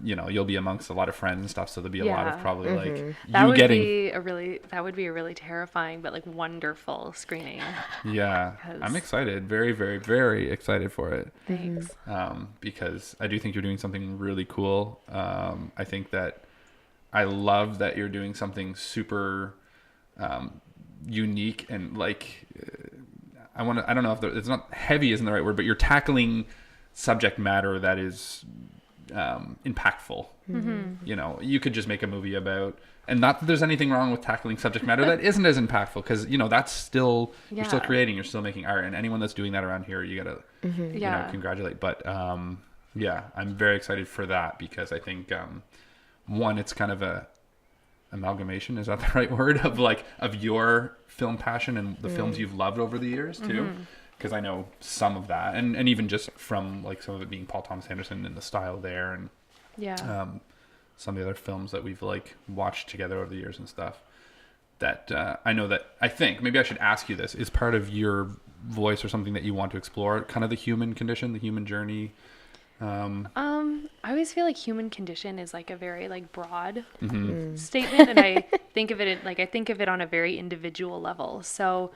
you know, you'll be amongst a lot of friends and stuff, so there'll be a lot of probably like
that would
getting
be a really terrifying but like wonderful screening.
I'm excited, very, very, very excited for it.
Thanks.
Because I do think you're doing something really cool. I think that I love that you're doing something super unique and like I don't know if it's not heavy isn't the right word, but you're tackling subject matter that is impactful. You know, you could just make a movie about, and not that there's anything wrong with tackling subject matter that isn't as impactful, because you know that's still you're still creating, you're still making art, and anyone that's doing that around here, you gotta you know, congratulate. But I'm very excited for that because I think one, it's kind of a amalgamation, is that the right word, of like of your film passion and the films you've loved over the years too. Because I know some of that, and even just from like some of it being Paul Thomas Anderson and the style there, and some of the other films that we've like watched together over the years and stuff. That I think maybe I should ask you this: is part of your voice or something that you want to explore, kind of the human condition, the human journey?
I always feel like human condition is like a very like broad statement, and I think of it on a very individual level. So.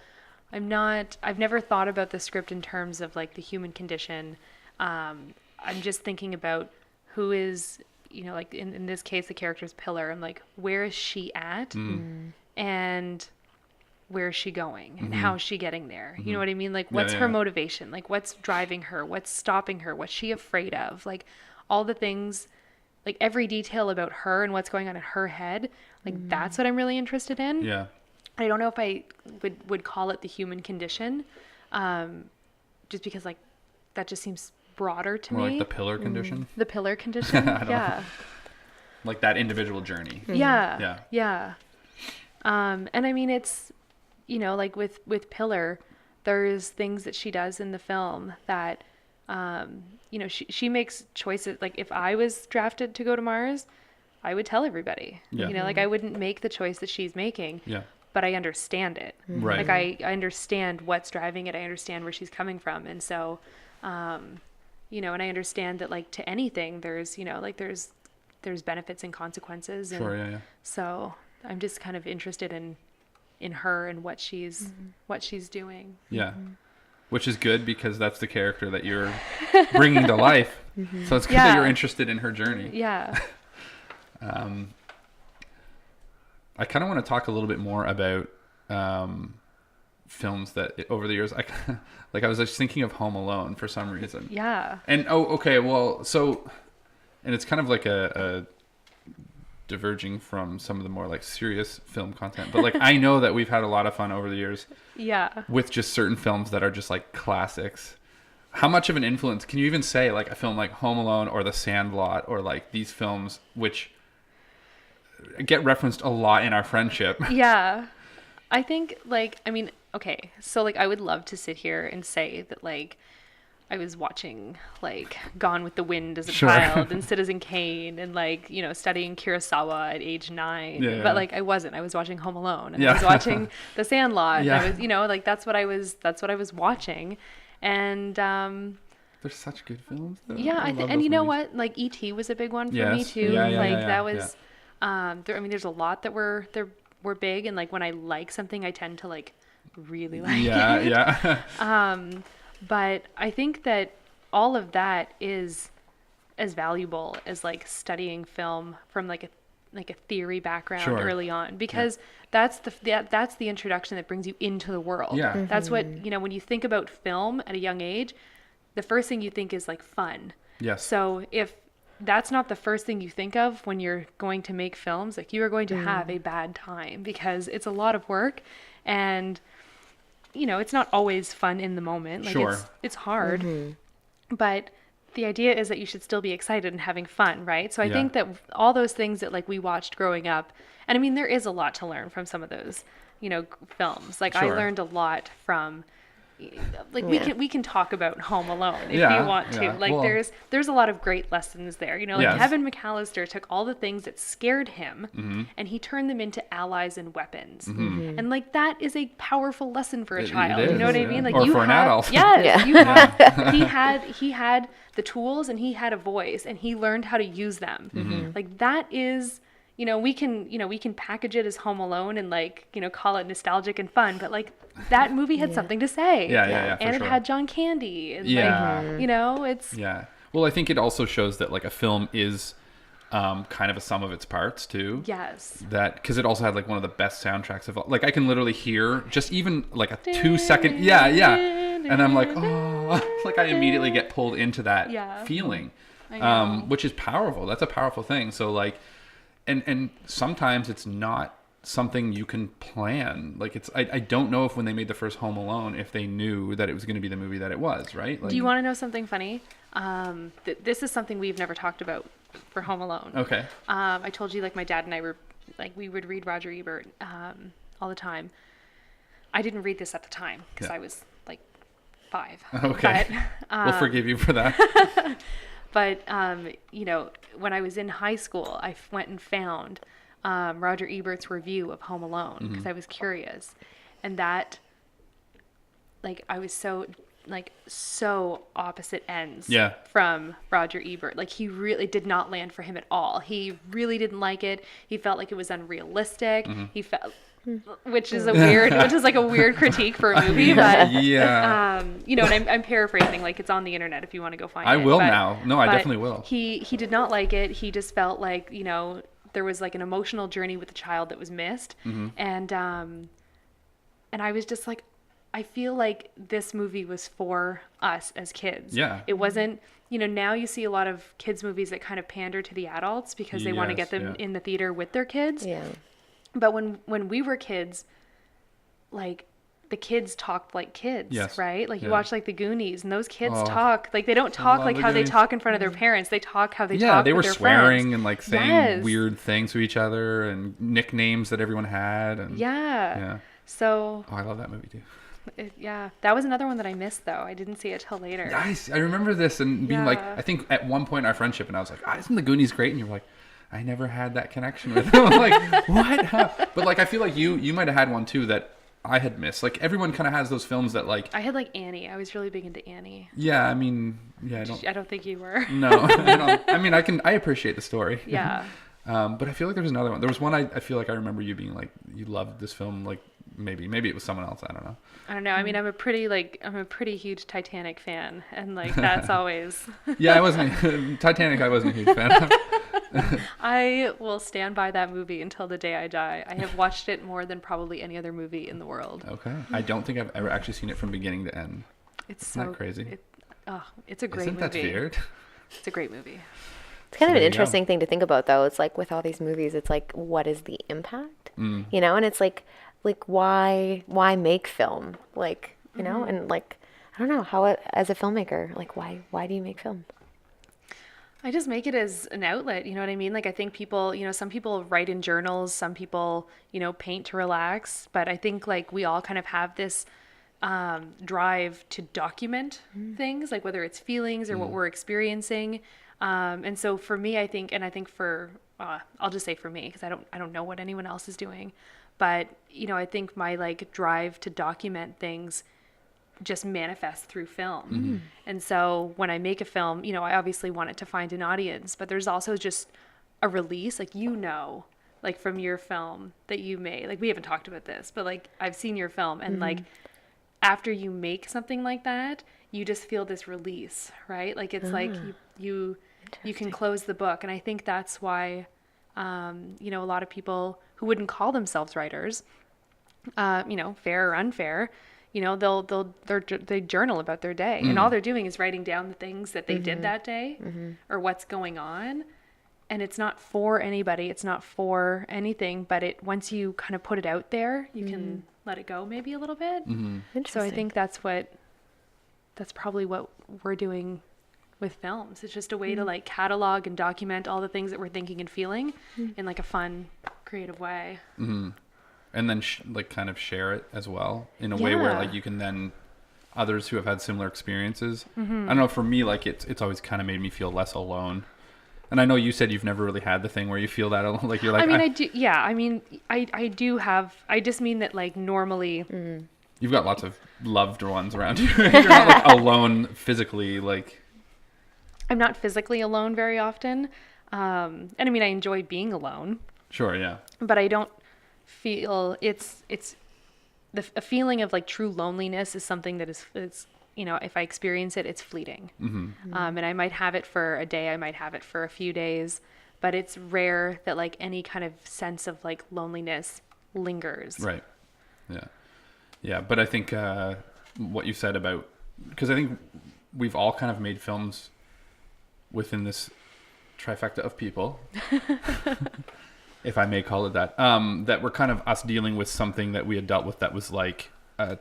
I've never thought about the script in terms of like the human condition. I'm just thinking about who is, you know, like in this case, the character's Pillar. I'm like, where is she at? And where is she going? And how is she getting there? You know what I mean? Like, what's her motivation? Like, what's driving her? What's stopping her? What's she afraid of? Like, all the things, like every detail about her and what's going on in her head. Like, that's what I'm really interested in.
Yeah.
I don't know if I would call it the human condition, just because like that just seems broader to me.
More like the Pillar condition.
The Pillar condition, yeah.
Like that individual journey.
Yeah. And I mean, it's, you know, like with Pillar, there's things that she does in the film that, you know, she makes choices. Like if I was drafted to go to Mars, I would tell everybody. You know, like I wouldn't make the choice that she's making. Yeah. But I understand it.
Right.
Like I understand what's driving it. I understand where she's coming from. And so, you know, and I understand that like to anything, there's, you know, like there's benefits and consequences. And so I'm just kind of interested in her and what she's doing.
Yeah. which is good because that's the character that you're bringing to life. So it's good that you're interested in her journey.
Yeah.
I kind of want to talk a little bit more about films that over the years, I was just thinking of Home Alone for some reason.
Yeah.
And and it's kind of like a diverging from some of the more like serious film content, but like I know that we've had a lot of fun over the years.
Yeah.
With just certain films that are just like classics. How much of an influence can you even say like a film like Home Alone or The Sandlot or like these films which get referenced a lot in our friendship?
Yeah. I think okay, so like I would love to sit here and say that like I was watching like Gone with the Wind as a child and Citizen Kane and like, studying Kurosawa at age 9.
Yeah.
But like I wasn't. I was watching Home Alone and I was watching The Sandlot.
Yeah.
And I was, like that's what I was watching. And
They're such good films though.
yeah, and you know what? Like E.T. was a big one for me too. That was there's a lot that were big, and like when I like something I tend to like really like it.
Yeah.
But I think that all of that is as valuable as like studying film from like a theory background early on, because that's the introduction that brings you into the world.
Yeah. Mm-hmm.
That's what, when you think about film at a young age, the first thing you think is like fun.
Yes.
So if that's not the first thing you think of when you're going to make films, like you are going to have a bad time, because it's a lot of work, and it's not always fun in the moment. Like it's hard, but the idea is that you should still be excited and having fun, right? So I think that all those things that like we watched growing up, and I mean, there is a lot to learn from some of those, films. Like I learned a lot from, like we can talk about Home Alone if you want to. Like there's a lot of great lessons there. Kevin McAllister took all the things that scared him and he turned them into allies and weapons. And like that is a powerful lesson for a child. You know what I mean? Like
or for an adult.
Yes. You have, he had the tools and he had a voice and he learned how to use them. Like that is, we can package it as Home Alone and like, call it nostalgic and fun, but like that movie had something to say. And it had John Candy. And it's...
Yeah. Well, I think it also shows that like a film is kind of a sum of its parts too.
Yes.
That, because it also had like one of the best soundtracks of all. Like I can literally hear just even like a 2-second. Yeah. And I'm like, oh, like I immediately get pulled into that feeling, which is powerful. That's a powerful thing. So like, and sometimes it's not something you can plan. Like it's, I don't know if when they made the first Home Alone, if they knew that it was going to be the movie that it was, right? Like,
do you want to know something funny? This is something we've never talked about for Home Alone.
Okay.
I told you like my dad and I were like, we would read Roger Ebert all the time. I didn't read this at the time because I was like 5.
Okay. But, we'll forgive you for that.
But, when I was in high school, I went and found Roger Ebert's review of Home Alone because I was curious. And that, like, I was so opposite ends from Roger Ebert. Like, he really did not land for him at all. He really didn't like it. He felt like it was unrealistic. He felt... which is a weird critique for a movie, but and I'm paraphrasing, like it's on the internet if you want to go find it.
I will now. No, I definitely will.
He did not like it. He just felt like, there was like an emotional journey with the child that was missed. And I was just like, I feel like this movie was for us as kids. Yeah. It wasn't, now you see a lot of kids movies that kind of pander to the adults because they want to get them in the theater with their kids. Yeah. But when we were kids, like the kids talked like kids, right? Like you watch like the Goonies, and those kids talk like they don't talk like how they talk in front of their parents. They talk how they talk. Yeah,
they were
with their
swearing
friends.
And like saying weird things to each other and nicknames that everyone had. And
so
I love that movie too.
That was another one that I missed though. I didn't see it till later.
Nice. I remember this and being like, I think at one point in our friendship, and I was like, isn't the Goonies great? And you were like, I never had that connection with him. I'm like, what? But like, I feel like you might have had one too that I had missed. Like everyone kind of has those films that like.
I had like Annie. I was really big into Annie.
Yeah, I mean, I
don't think you were.
No, I don't. I mean, I appreciate the story.
Yeah.
But I feel like there was another one. There was one I feel like I remember you being like, you loved this film like maybe it was someone else. I don't know.
I don't know. I mean, I'm a pretty huge Titanic fan, and like that's always.
Yeah, I wasn't Titanic. I wasn't a huge fan of.
I will stand by that movie until the day I die. I have watched it more than probably any other movie in the world.
Okay, I don't think I've ever actually seen it from beginning to end.
Isn't that
crazy?
It's a great
Isn't that
movie.
weird?
It's a great movie.
It's kind
So
of an
there you
interesting thing to think about, though. It's like with all these movies, it's like, what is the impact?
Mm.
You know, and it's like why make film? Like, you know, and like, I don't know how as a filmmaker, like why do you make film?
I just make it as an outlet, you know what I mean? Like I think people, some people write in journals, some people, paint to relax, but I think like we all kind of have this drive to document things, like whether it's feelings or what we're experiencing. And so for me, I think for, I'll just say for me, because I don't know what anyone else is doing, but, I think my like drive to document things just manifest through film. And so when I make a film, I obviously want it to find an audience, but there's also just a release, like, like from your film that you made, like we haven't talked about this, but like I've seen your film and like after you make something like that, you just feel this release, right? Like it's like you can close the book. And I think that's why, a lot of people who wouldn't call themselves writers, fair or unfair, they journal about their day and all they're doing is writing down the things that they did that day or what's going on. And it's not for anybody. It's not for anything, but once you kind of put it out there, you can let it go maybe a little bit. So I think that's probably what we're doing with films. It's just a way to like catalog and document all the things that we're thinking and feeling in like a fun, creative way.
And then like kind of share it as well in a way where like you can then others who have had similar experiences. I don't know, for me, like it's always kind of made me feel less alone. And I know you said you've never really had the thing where you feel that alone, like you're like,
I do. Yeah. I mean, I do have, I just mean that like normally
you've got lots of loved ones around you. You're not like alone physically, like.
I'm not physically alone very often. And I mean, I enjoy being alone.
Sure. Yeah. But
I don't feel it's a feeling of like true loneliness is something that is if I experience it, it's fleeting. And I might have it for a day, I might have it for a few days, but it's rare that like any kind of sense of like loneliness lingers.
Right. Yeah. Yeah. But I think what you said about, because I think we've all kind of made films within this trifecta of people, if I may call it that, that were kind of us dealing with something that we had dealt with that was like a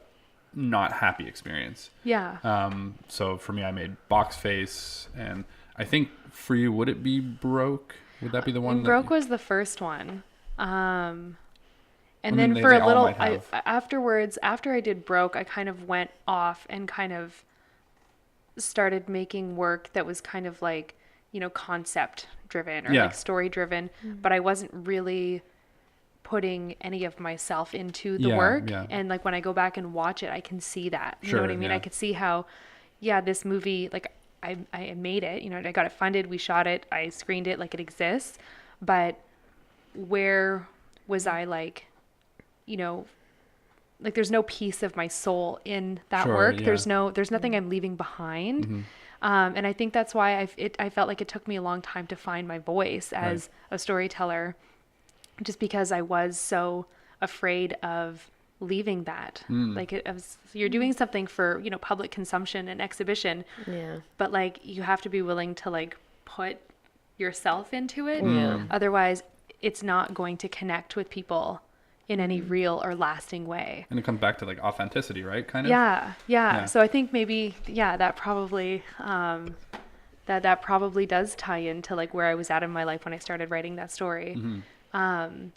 not happy experience.
Yeah.
So for me, I made Box Face, and I think for you, would it be Broke? Would that be the one?
Broke was the first one. And then for a little, afterwards, after I did Broke, I kind of went off and kind of started making work that was kind of like, concept driven or like story driven, but I wasn't really putting any of myself into the work. And like when I go back and watch it, I can see that, you know what I mean? I could see how, this movie, like I made it, I got it funded, we shot it, I screened it, like it exists, but where was I like, like there's no piece of my soul in that work. There's nothing I'm leaving behind. And I think that's why I felt like it took me a long time to find my voice as a storyteller, just because I was so afraid of leaving that. Like you're doing something for, public consumption and exhibition, but like you have to be willing to like put yourself into it. Otherwise it's not going to connect with people in any real or lasting way. And
it comes back to like authenticity, right? Kind of.
Yeah. So I think maybe, that probably, that probably does tie into like where I was at in my life when I started writing that story. But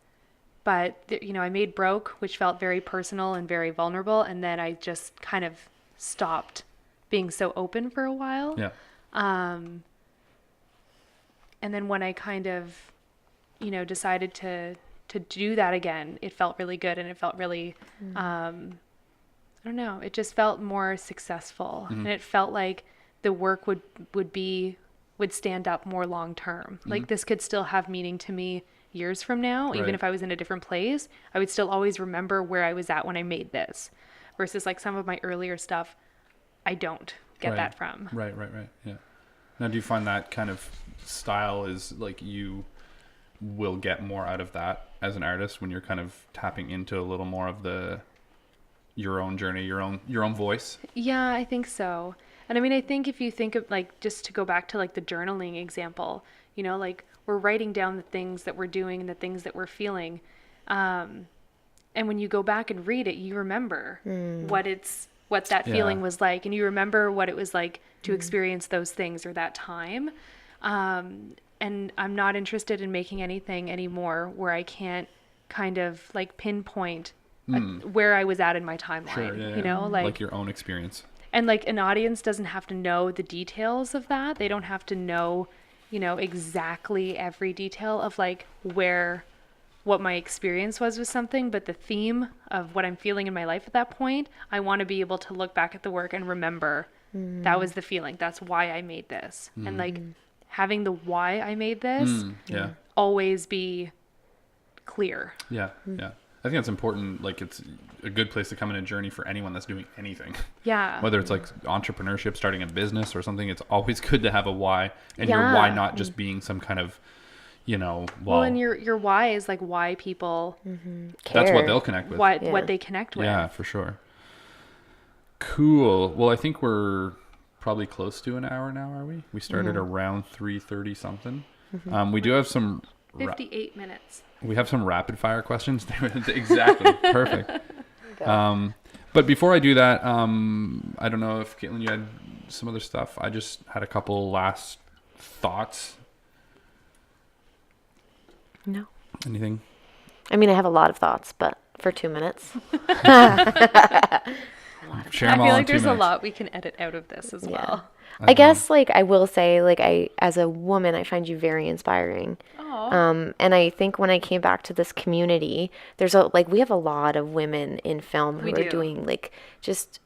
I made Broke, which felt very personal and very vulnerable. And then I just kind of stopped being so open for a while. And then when I kind of, decided to do that again, it felt really good. And it felt really, I don't know, it just felt more successful. And it felt like the work would stand up more long term. Like this could still have meaning to me years from now, even
Right.
if I was in a different place, I would still always remember where I was at when I made this. Versus like some of my earlier stuff, I don't get
Right.
that from.
Right. Yeah. Now, do you find that kind of style is like you will get more out of that as an artist when you're kind of tapping into a little more of your own journey, your own voice?
Yeah, I think so. And I mean, I think if you think of like, just to go back to like the journaling example, you know, like we're writing down the things that we're doing and the things that we're feeling. And when you go back and read it, you remember what that feeling was like. And you remember what it was like to experience those things or that time. And I'm not interested in making anything anymore where I can't kind of like pinpoint where I was at in my timeline,
Sure, yeah,
you know,
like your own experience.
and like an audience doesn't have to know the details of that. They don't have to know, you know, exactly every detail of like what my experience was with something, but the theme of what I'm feeling in my life at that point, I want to be able to look back at the work and remember that was the feeling. That's why I made this. And like having the why I made this
Yeah.
always be clear.
Yeah. I think that's important. Like, it's a good place to come in a journey for anyone that's doing anything.
Yeah.
Whether it's like entrepreneurship, starting a business or something, it's always good to have a why, and your
Yeah.
why not just being some kind of, you know,
Well, and your why is like why people
that's what
Care.
they'll connect with.
what they connect with.
Yeah, for sure. Cool. Well, I think we're probably close to an hour now, are we? We started around 3:30 something. We do have some
58 minutes.
we have some rapid fire questions. Exactly. Perfect. But before I do that, I don't know if Caitlin, you had some other stuff. I just had a couple last thoughts.
No.
Anything?
I mean, I have a lot of thoughts, but for 2 minutes.
Share
I
them all
feel
in
like
2
there's a
minutes.
lot we can edit out of this as well.
I guess, like, I will say, like, as a woman, I find you very inspiring.
Oh.
And I think when I came back to this community, we have a lot of women in film who
We
are
do.
doing, like, just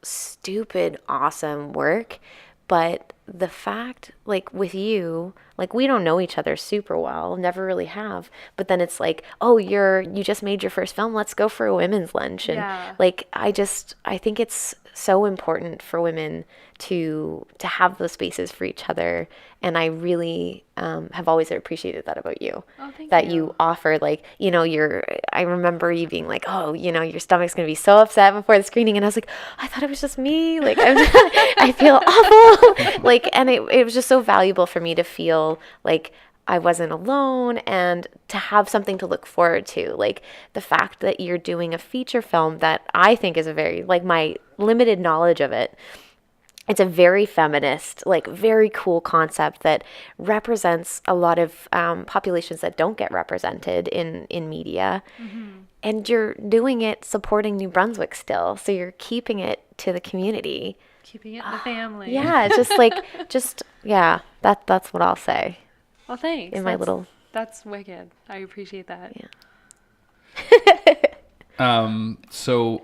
stupid, awesome work. But the fact, like, with you, like, we don't know each other super well, never really have. But then it's like, oh, you just made your first film. Let's go for a women's lunch. And
Yeah.
like, I think it's so important for women to have those spaces for each other. And I really have always appreciated that about you.
Oh, thank
that
you.
you offer, like, you know, I remember you being like, oh, you know, your stomach's going to be so upset before the screening. And I was like, I thought it was just me. Like, I feel awful. Like, and it was just so valuable for me to feel like I wasn't alone and to have something to look forward to. Like, the fact that you're doing a feature film that I think is a very, like, my limited knowledge of it, it's a very feminist, like, very cool concept that represents a lot of populations that don't get represented in media. And you're doing it supporting New Brunswick still. So you're keeping it to the community.
Keeping it in the family.
Yeah, just like, yeah, that's what I'll say.
Well, thanks.
In my little...
That's wicked. I appreciate that.
Yeah.
So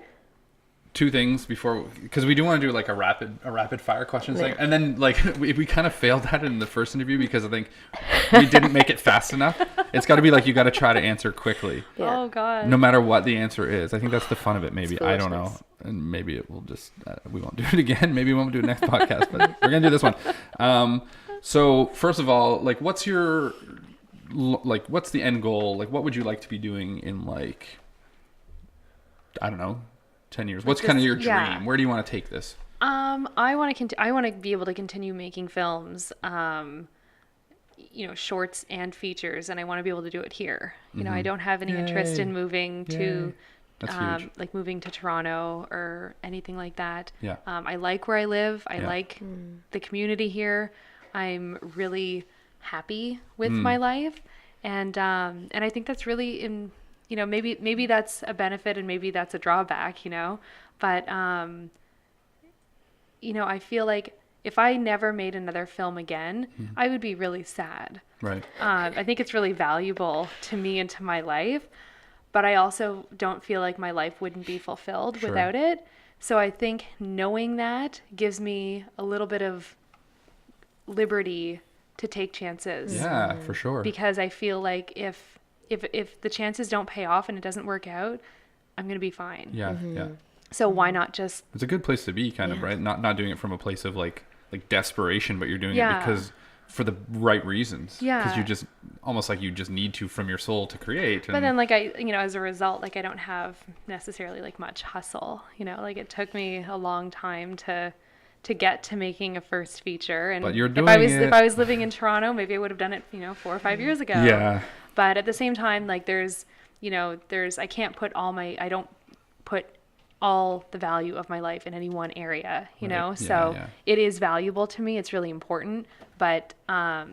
2 things before, because we do want to do like a rapid fire questions thing, and then like we kind of failed that in the first interview because I think we didn't make it fast enough. It's got to be like, you got to try to answer quickly,
Yeah.
Oh, God.
no matter what the answer is. I think that's the fun of it. Maybe, I don't know,
foolishness.
and maybe it will just we won't do it again. Maybe we won't do it next podcast, but we're gonna do this one. So first of all, like, what's the end goal? Like, what would you like to be doing in, like, I don't know, 10 years? What's kind of your dream?
yeah.
Where do you want to take this?
I want to be able to continue making films, you know, shorts and features, and I want to be able to do it here. You know, I don't have any interest in moving to,
That's huge.
like moving to Toronto or anything like that.
Yeah.
I like where I live. I
Yeah.
like the community here. I'm really happy with my life, and I think that's really you know, maybe that's a benefit and maybe that's a drawback, you know, but you know, I feel like if I never made another film again, I would be really sad.
Right.
I think it's really valuable to me and to my life, but I also don't feel like my life wouldn't be fulfilled
Sure.
without it. So I think knowing that gives me a little bit of liberty to take chances.
Yeah, for sure.
Because I feel like if the chances don't pay off and it doesn't work out, I'm going to be fine.
Yeah, yeah.
So why not just...
It's a good place to be, kind of, right? Not doing it from a place of like desperation, but you're doing it
Yeah.
because for the right reasons.
Yeah.
Because you just almost like you just need to from your soul to create.
But then, like, as a result, like, I don't have necessarily like much hustle. Like, it took me a long time to get to making a first feature. And
But you're doing
if I was living in Toronto, maybe I would have done it 4 or 5 years ago.
Yeah.
But at the same time, like, I can't put I don't put all the value of my life in any one area,
Right. Yeah,
so
yeah.
it is valuable to me. It's really important, but I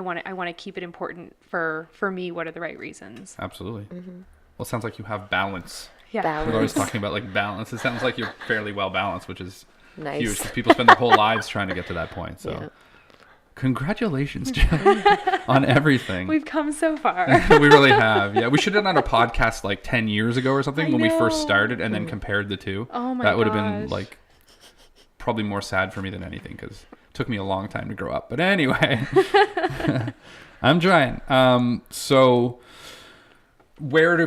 want to keep it important for me. What are the right reasons?
Absolutely. Well, it sounds like you have balance.
Yeah.
Balance.
We're always talking about like balance. It sounds like you're fairly well balanced, which is
Nice.
huge because people spend their whole lives trying to get to that point. So
Yeah.
congratulations, Jill, on everything.
We've come so far.
We really have. Yeah, we should have done a podcast like 10 years ago or something
I
when we first
know.
started and then compared the two.
Oh my
That would have been
gosh.
like probably more sad for me than anything because it took me a long time to grow up. But anyway, I'm trying. So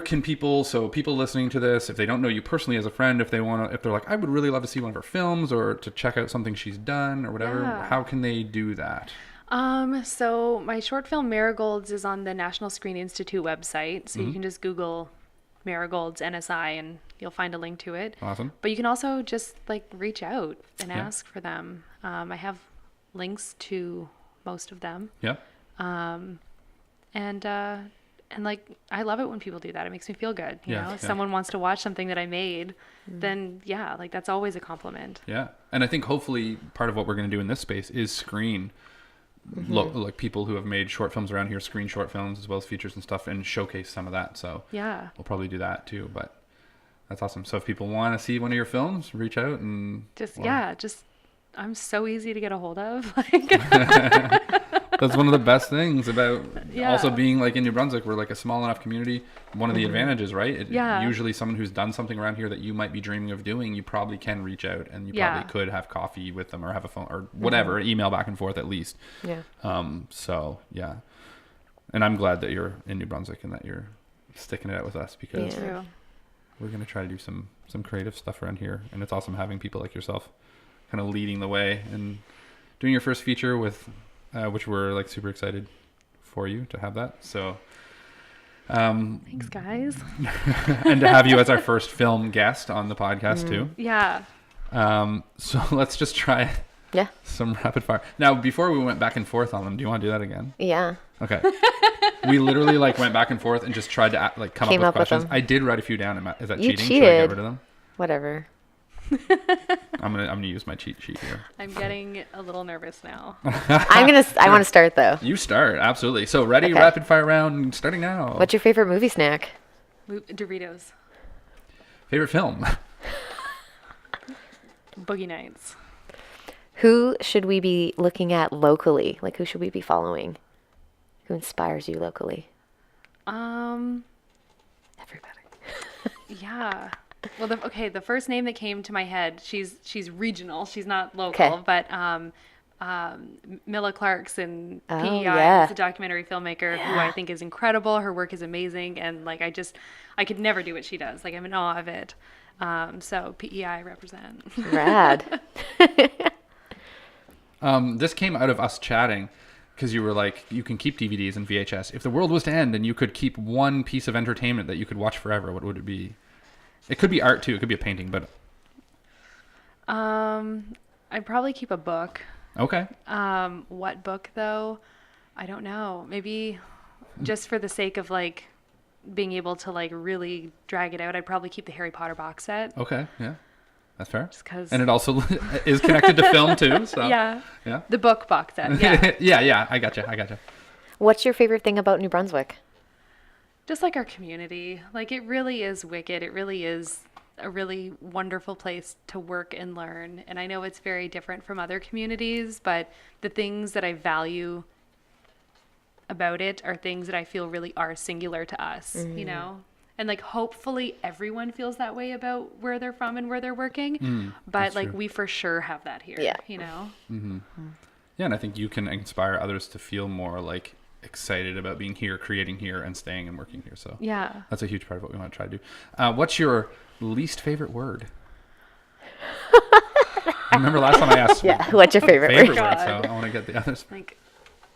can people listening to this, if they don't know you personally as a friend, if they're like, I would really love to see one of her films or to check out something she's done or whatever,
Yeah.
how can they do that?
So my short film Marigolds is on the National Screen Institute website. So you can just Google Marigolds NSI and you'll find a link to it.
Awesome.
But you can also just like reach out and
Yeah.
ask for them. I have links to most of them.
Yeah.
And like, I love it when people do that. It makes me feel good. You
Yeah,
know,
yeah.
if someone wants to watch something that I made, then yeah, like that's always a compliment.
Yeah. And I think hopefully part of what we're going to do in this space is screen like people who have made short films around here, screen short films as well as features and stuff and showcase some of that. So
Yeah.
we'll probably do that too, but that's awesome. So if people want to see one of your films, reach out and
I'm so easy to get a hold of. Like,
that's one of the best things about
Yeah.
also being like in New Brunswick. We're like a small enough community. One of the advantages, right?
Yeah.
Usually someone who's done something around here that you might be dreaming of doing, you probably can reach out and you
Yeah.
probably could have coffee with them or have a phone or whatever, email back and forth at least.
Yeah.
So yeah. And I'm glad that you're in New Brunswick and that you're sticking it out with us because
Yeah.
True.
we're going to try to do some creative stuff around here. And it's awesome having people like yourself kind of leading the way and doing your first feature with, which we're like super excited for you to have that. So,
Thanks, guys.
and to have you as our first film guest on the podcast too.
Yeah.
So let's just try
Yeah.
some rapid fire. Now, before we went back and forth on them, do you want to do that again?
Yeah.
Okay. We literally like went back and forth and just tried to come
Came
up
up
with
with
questions.
them.
I did write a few down. Is that
You
cheating? Should I get
cheated.
rid of them?
Whatever.
I'm gonna use my cheat sheet here.
I'm getting a little nervous now.
I want to start though.
You start, absolutely. So ready,
Okay.
rapid fire round, starting now.
What's your favorite movie snack?
Doritos.
Favorite film?
Boogie Nights.
Who should we be looking at locally? Like who should we be following? Who inspires you locally?
Everybody. Yeah. Well, the first name that came to my head, she's regional. She's not local,
'Kay.
but Mila Clarkson,
Oh,
PEI,
yeah.
is a documentary filmmaker who
Yeah.
I think is incredible. Her work is amazing, and like I could never do what she does. Like I'm in awe of it. So PEI represent.
Rad.
This came out of us chatting because you were like, you can keep DVDs and VHS. If the world was to end and you could keep one piece of entertainment that you could watch forever, what would it be? It could be art too. It could be a painting, but
I'd probably keep a book.
okay.
What book though? I don't know. Maybe just for the sake of like being able to like really drag it out, I'd probably keep the Harry Potter box set.
Okay. Yeah. That's fair.
Just 'cause-
And it also is connected to film too. So
Yeah.
Yeah.
The book box set. Yeah.
yeah. I gotcha.
What's your favorite thing about New Brunswick?
Just like our community. Like it really is wicked. It really is a really wonderful place to work and learn. And I know it's very different from other communities, but the things that I value about it are things that I feel really are singular to us, you know? And like hopefully everyone feels that way about where they're from and where they're working. But
that's
like
true.
we for sure have that here,
Yeah.
you know?
Yeah, and I think you can inspire others to feel more like excited about being here, creating here, and staying and working here. So
Yeah.
that's a huge part of what we want to try to do. What's your least favorite word? Remember last time I asked
Yeah. What's your favorite
favorite
word?
word, so
God.
I want to get the others.
Like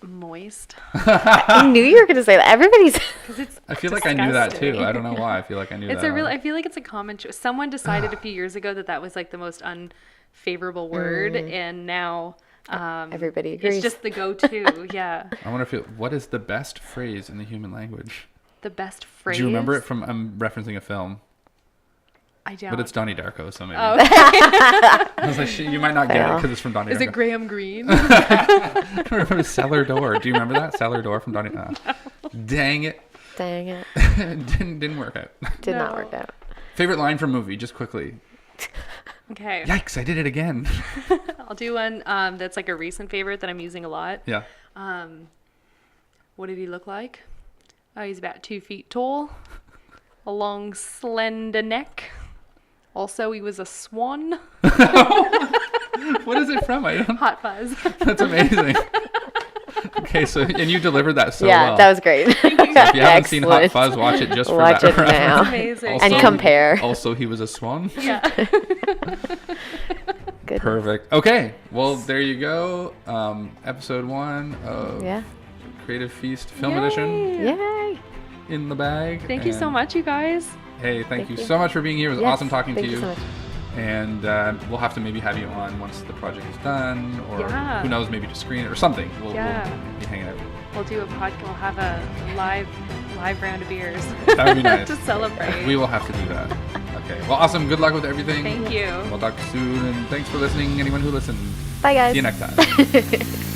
moist.
I knew you were going to say that. Everybody's.
Because it's
I feel like I knew that too.
disgusting.
I don't know why. I feel like I knew
It's
that.
a real. I feel like it's a common choice. Someone decided a few years ago that was like the most unfavorable word, and now
Everybody agrees.
it's just the go-to. Yeah,
I wonder if what is the best phrase in the human language?
the best phrase.
Do you remember it from? I'm referencing a film,
I don't.
but it's Donnie Darko, so maybe.
Oh,
I was like, you might not get it
Fail.
because it's from Donnie
is
Darko.
it Graham Greene?
I don't remember Cellar Door. Do you remember that Cellar Door from Donnie? Dang it,
Dang it.
didn't work out.
Did not
No.
work out.
Favorite line from movie, just quickly.
Okay,
Yikes! I did it again.
I'll do one that's like a recent favorite that I'm using a lot.
Yeah.
What did he look like? Oh, he's about 2 feet tall, a long, slender neck. Also, he was a swan.
What is it from? I don't.
Hot Fuzz.
That's amazing. Okay, so and you delivered that so
Yeah,
well.
that was great.
If you haven't seen Hot
Excellent.
Fuzz, watch it just for
Watch
that.
it now.
Amazing.
And compare.
Also, he was a swan.
Yeah.
Good.
Perfect. Okay, well there you go. Episode 1 of
Yeah.
Creative Feast Film Edition
Yay.
in the bag.
Thank you so
And,
much, you guys.
Hey, thank you
you.
so much for being here. It was
Yes,
awesome talking
thank
to you.
so much.
And we'll have to maybe have you on once the project is done, or
Yeah.
who knows, maybe to screen it or something. We'll be hanging out.
We'll do a podcast. We'll have a live round of beers.
That would be nice.
To celebrate.
We will have to do that. Okay. Well, awesome. Good luck with everything.
Thank you.
We'll talk soon, and thanks for listening, anyone who listened.
Bye, guys.
See you next time.